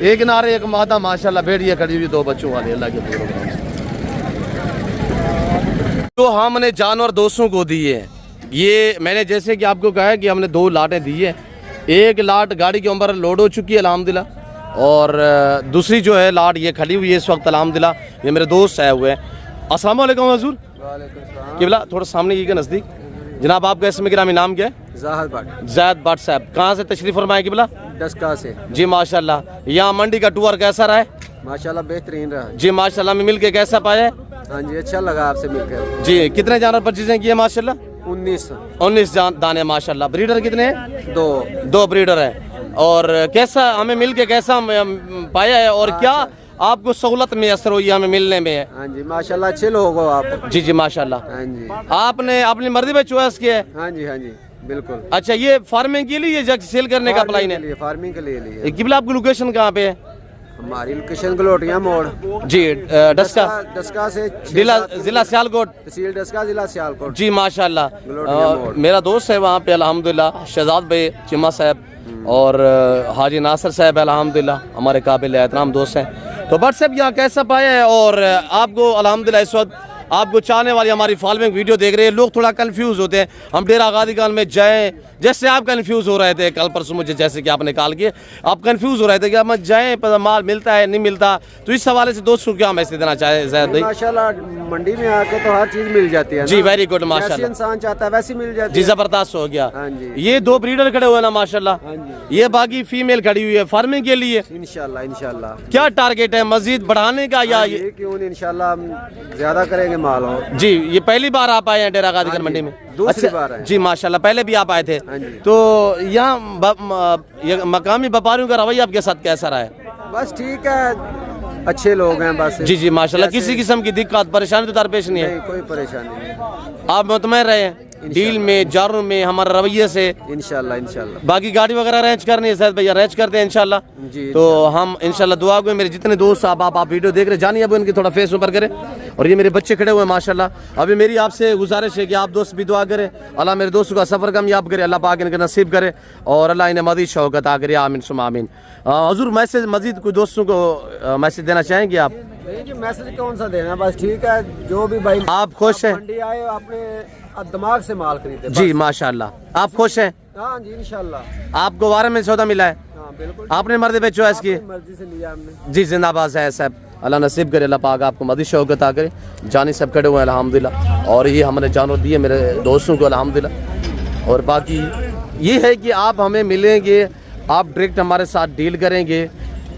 एक नारे एक मादा माशाल्लाह भेड़ ये खड़ी हुई 2 बच्चों वाली अल्लाह के फजल से। तो हमने जानवर दोस्तों को दिए हैं। ये मैंने जैसे कि आपको कहा है कि हमने 2 लाटें दी है। एक लाट गाड़ी के ऊपर लोड हो चुकी है अल्हम्दुलिल्लाह, और दूसरी जो है लाट ये खड़ी हुई है इस वक्त अल्हम्दुलिल्लाह। ये मेरे दोस्त आए हुए हैं। अस्सलाम वालेकुम हजूर। किबला थोड़ा सामने ये के नज़दीक। जनाब आपका इसमें गिरामी नाम क्या है? ज़ैद भट्ट साहब। कहाँ से तशरीफ़ फरमाए किबला? डस्का से जी माशाल्लाह। यहाँ मंडी का टूर कैसा रहा है? माशाल्लाह बेहतरीन रहा जी माशाल्लाह। में मिल के कैसा पाया? हाँ जी अच्छा लगा आपसे मिलकर जी। कितने जानवर परचेजिंग किए माशाल्लाह? 19 दाने माशाल्लाह। ब्रीडर कितने हैं? 2 ब्रीडर है। और कैसा हमें मिल के कैसा पाया है और क्या आपको सहूलत मैसर हुई हमें मिलने में? हाँ जी माशाल्लाह अच्छे लोग हो आप। जी जी माशाल्लाह। हाँ जी आपने अपनी मर्जी पे चॉइस किया है? हाँ जी बिल्कुल। अच्छा ये फार्मिंग के लिए जग सेल करने का प्लान है? फार्मिंग के लिए। किबला आपकी लोकेशन कहाँ पे है? हमारी लोकेशन गलोटिया मोड़ जी डस्का से जिला सियालकोट, तहसील डस्का जिला सियालकोट जी माशाल्लाह। मेरा दोस्त है वहाँ पे अल्हम्दुलिल्लाह शहजाद भाई चिम्मा साहब और हाजी नासिर साहब अल्हम्दुलिल्लाह हमारे काबिल एहतराम दोस्त हैं। तो बट साहब यहाँ कैसा पाया है? और आपको अल्हम्दुलिल्लाह इस वक्त आपको चाहने वाली हमारी फॉलोइंग वीडियो देख रहे हैं लोग थोड़ा कंफ्यूज होते हैं, हम डेरा गादी खान में जाएं, जैसे आप कंफ्यूज हो रहे थे कल परसों मुझे जैसे कि आपने कॉल किए आप कंफ्यूज हो रहे थे कि हम जाएं पर माल मिलता है नहीं मिलता, तो इस हवाले से दोस्तों क्या मैसेज देना चाहे ज़ैद भाई? माशाल्लाह मंडी में आके तो हर चीज मिल जाती है जी वेरी गुड माशाल्लाह। इंसान चाहता है वैसी मिल जाती है जी जबरदस्त हो गया। हाँ जी। ये 2 ब्रीडर खड़े हुए ना माशाल्लाह, ये बाकी फीमेल खड़ी हुई है फार्मिंग के लिए। इंशाल्लाह क्या टारगेट है मजीद बढ़ाने का या क्यों नहीं इंशाल्लाह हम ज्यादा करेंगे जाएंगे माल और। जी, ये पहली बार आप आए हैं डेरा गादी खान मंडी में? दूसरी बार आए। जी माशाल्लाह, पहले भी आप आए थे। हाँ जी। तो यहाँ मकामी व्यापारियों का रवैया आपके साथ कैसा रहा है? बस ठीक है, अच्छे लोग हैं बस। जी जी माशाल्लाह, किसी किस्म की दिक्कत परेशानी तो दरपेश नहीं है? नहीं, कोई परेशानी नहीं। आप मुतमईन रहे हैं डील में, जारों में, हमारे रवैये से? इंशाल्लाह इंशाल्लाह। बाकी गाड़ी वगैरह अरेंज करनी है शायद भैया, अरेंज करते हैं इंशाल्लाह। जी, तो हम इंशाल्लाह दुआ को, मेरे जितने दोस्त आप वीडियो देख रहे जानिए, अब उनकी थोड़ा फेस ऊपर करें। और ये मेरे बच्चे खड़े हुए हैं माशाल्लाह। अभी मेरी आपसे गुजारिश है कि आप दोस्त भी दुआ करें, अल्लाह मेरे दोस्तों का सफ़र कामयाब करे, अल्लाह पाक इनका नसीब करे और अल्लाह इन्हें मज़ीद शौक़ अता करे, आमीन सुम्मा आमीन। हुज़ूर, मैसेज मज़ीद कोई दोस्तों को मैसेज देना चाहेंगे आप? नहीं जी, मैसेज कौन सा देना, बस ठीक है, जो भी भाई आप खुश हैं? मंडी आए अपने दिमाग से माल खरीदे। जी माशाल्लाह, आप खुश हैं? हाँ जी इंशाल्लाह। आपको वारे में सौदा मिला है? हाँ बिल्कुल, आपने मर्द पे चॉइस की? मर्जी से लिया हमने। जी जिंदाबाद है साहब, अल्लाह नसीब करे, अल्लाह पाक आपको मज़ीद शौक़ अता करे। जानी सब खड़े हुए हैं अल्हम्दुलिल्लाह, और ये हमने जानवर दिए मेरे दोस्तों को अल्हम्दुलिल्लाह। और बाकी ये है कि आप हमें मिलेंगे, आप डायरेक्ट हमारे साथ डील करेंगे,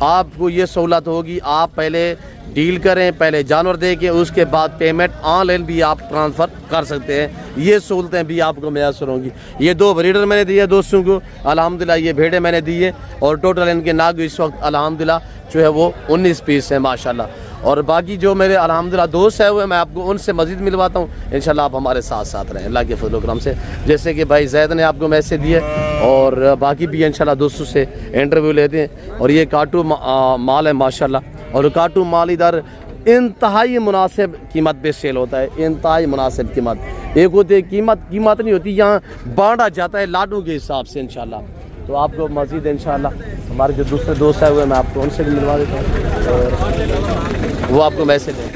आपको ये सहूलत होगी, आप पहले डील करें, पहले जानवर दे के उसके बाद पेमेंट ऑनलाइन भी आप ट्रांसफ़र कर सकते हैं। ये सहूलतें भी आपको मैसर होंगी। ये 2 ब्रीडर मैंने दिए दोस्तों को अल्हम्दुलिल्लाह, ये भेड़े मैंने दिए और टोटल इनके नाग इस वक्त अल्हम्दुलिल्लाह जो है वो 19 पीस है माशाल्लाह। और बाकी जो मेरे अल्हम्दुलिल्लाह दोस्त है वो मैं आपको उनसे मज़ीद मिलवाता हूँ इंशाल्लाह। आप हमारे साथ साथ रहें अल्लाह के फजल करम से, जैसे कि भाई जैद ने आपको मैसेज दिए और बाकी भी इंशाल्लाह दोस्तों से इंटरव्यू लेते हैं। और ये काटू माल है माशाल्लाह, और काटू माल इधर इंतहाई मुनासिब कीमत पे सेल होता है, इंतहाई मुनासिब कीमत। एक होती है कीमत नहीं होती, यहाँ बांटा जाता है लाडू के हिसाब से इंशाल्लाह। तो आपको मज़ीद इंशाल्लाह हमारे जो दूसरे दोस्त आए हुए हैं मैं आपको उनसे भी मिलवा देता हूँ और वो आपको मैसेज है।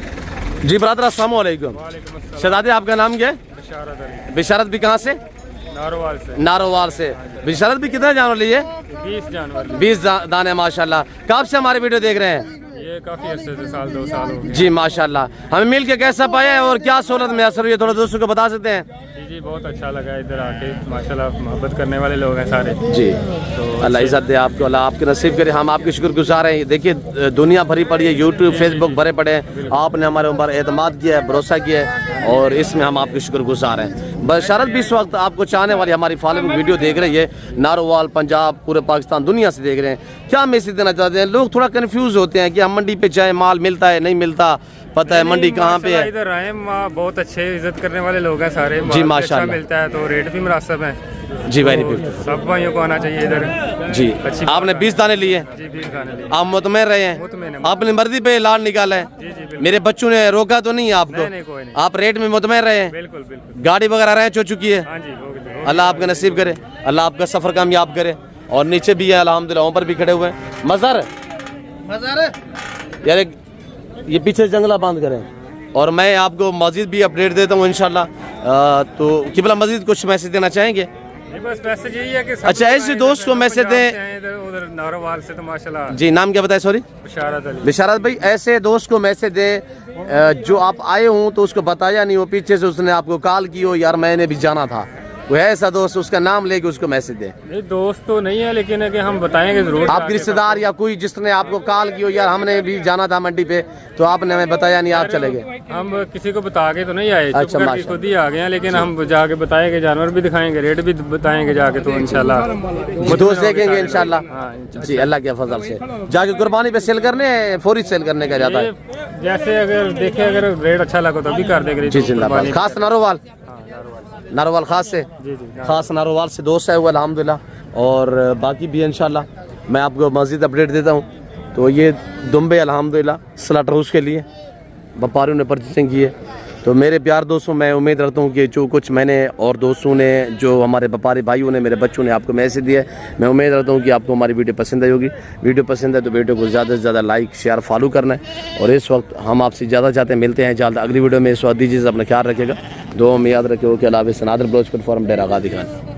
जी ब्रदर अस्सलाम वालेकुम। शहजादे आपका नाम क्या है? बिशारत भी कहाँ से? नारोवाल से। बिशारत भी कितना जानवर लिए? 20 जानवर। 20 दाने माशाल्लाह। कब से हमारी वीडियो देख रहे हैं? ये काफी अर्से से, 2 साल हो गए। जी माशाल्लाह। हमें मिल के कैसा पाया है और क्या सहूलत मैसर हुई है, थोड़ा दोस्तों को बता सकते हैं? जी बहुत अच्छा लगा इधर आके, माशाल्लाह मोहब्बत करने वाले लोग हैं सारे। जी तो अल्लाह इज़्ज़त दे आपको, अल्लाह आपके नसीब करे, हम आपके शुक्रगुजार हैं। देखिए दुनिया भरी पड़ी है, यूट्यूब फेसबुक भरे पड़े हैं, आपने हमारे ऊपर एतमाद किया है, भरोसा किया है और इसमें हम आपके शुक्रगुजार हैं। बशरत भी इस वक्त आपको चाहने वाली हमारी फॉलोइंग वीडियो देख रही है, नारोवाल, पंजाब, पूरे पाकिस्तान, दुनिया से देख रहे हैं, क्या मैसेज देना चाहते हैं? लोग थोड़ा कंफ्यूज होते हैं कि हम मंडी पे जाए, माल मिलता है नहीं मिलता, पता है मंडी कहाँ पे है? इधर आए, बहुत अच्छे इज्जत करने वाले लोग हैं सारे। जी माशाल्लाह, अच्छा मिलता है तो रेट भी मुनासिब है। जी वेरी तो ब्यूटीफुल। सब भाइयों को आना चाहिए इधर। जी आपने 20 दाने लिए? जी 20 दाने लिए। आप मुतमईन रहे हैं? मुतमईन है। आपने मर्जी पे लाल निकाला है? जी जी बिल्कुल। मेरे बच्चों ने रोका तो नहीं है आपको? नहीं कोई नहीं। आप रेट में मुतमईन रहे हैं? बिल्कुल बिल्कुल। गाड़ी वगैरह अरेंज हो चुकी है? हाँ जी हो गई। अल्लाह आपका नसीब करे, अल्लाह आपका सफ़र कामयाब करे। और नीचे भी है अल्हम्दुलिल्लाह, ऊपर भी खड़े हुए हैं। मज़र यार ये पीछे जंगला बंद करें। और मैं आपको मज़ीद भी अपडेट देता हूँ इंशाल्लाह। तो किबला मज़ीद कुछ मैसेज देना चाहेंगे? बस मैसेज यही है कि अच्छा, ऐसे दोस्त को मैसेज दें। इधर उधर नारोवाल से तो माशाल्लाह। जी नाम क्या बताए? सॉरी, बिशारत अली। बिशारत भाई, ऐसे दोस्त को मैसेज दें जो आप आए हों तो उसको बताया नहीं हो, पीछे से उसने आपको कॉल की हो, यार मैंने भी जाना था, वो है ऐसा दोस्त, उसका नाम लेके उसको मैसेज दें। नहीं दोस्त तो नहीं है, लेकिन है कि हम बताएंगे जरूर। आपके रिश्तेदार या कोई जिसने आपको कॉल की हो, यार हमने भी जाना था मंडी पे, तो आपने हमें बताया नहीं, आप चले गए? हम किसी को बता के तो नहीं आए, अच्छा, चुप करके माशाल्लाह। खुद ही आ गए हैं, लेकिन हम जाके बताएंगे, जानवर भी दिखाएंगे, रेट भी बताएंगे जाके, तो इंशाल्लाह दोस्त देखेंगे इंशाल्लाह। हाँ, जी अल्लाह के फजल से। जाके कुर्बानी पे सेल करने, फौरी सेल करने का जाता है? ये जैसे अगर देखे, अगर रेट अच्छा लगा तो भी कर देंगे। जी जिंदाबाद। खास नारोवाल, नारोवाल खास से, जी जी खास नारोवाल से दोस्त है वो अल्हम्दुलिल्लाह। और बाकी भी इंशाल्लाह मैं आपको मज़ीद अपडेट देता हूँ। तो ये दुम्बे अल्हम्दुलिल्लाह स्लॉटर हाउस के लिए व्यापारियों ने परचेसिंग की है। तो मेरे प्यार दोस्तों, मैं उम्मीद रखता हूँ कि जो कुछ मैंने और दोस्तों ने, जो हमारे व्यापारी भाइयों ने, मेरे बच्चों ने आपको मैसेज दिया है, मैं उम्मीद रखता हूँ कि आपको हमारी वीडियो पसंद आई होगी। वीडियो पसंद है तो वीडियो को ज़्यादा से ज़्यादा लाइक शेयर फॉलो करना है। और इस वक्त हम आपसे ज़्यादा चाहते हैं, मिलते हैं जल्द अगली वीडियो में। इस वक्त दीजिए, अपना ख्याल रखिएगा, दुआ में याद रखिए। ओके, अल्लाह हाफ़िज़। नादिर ब्लॉच प्लेटफॉर्म डेरा गादी खान।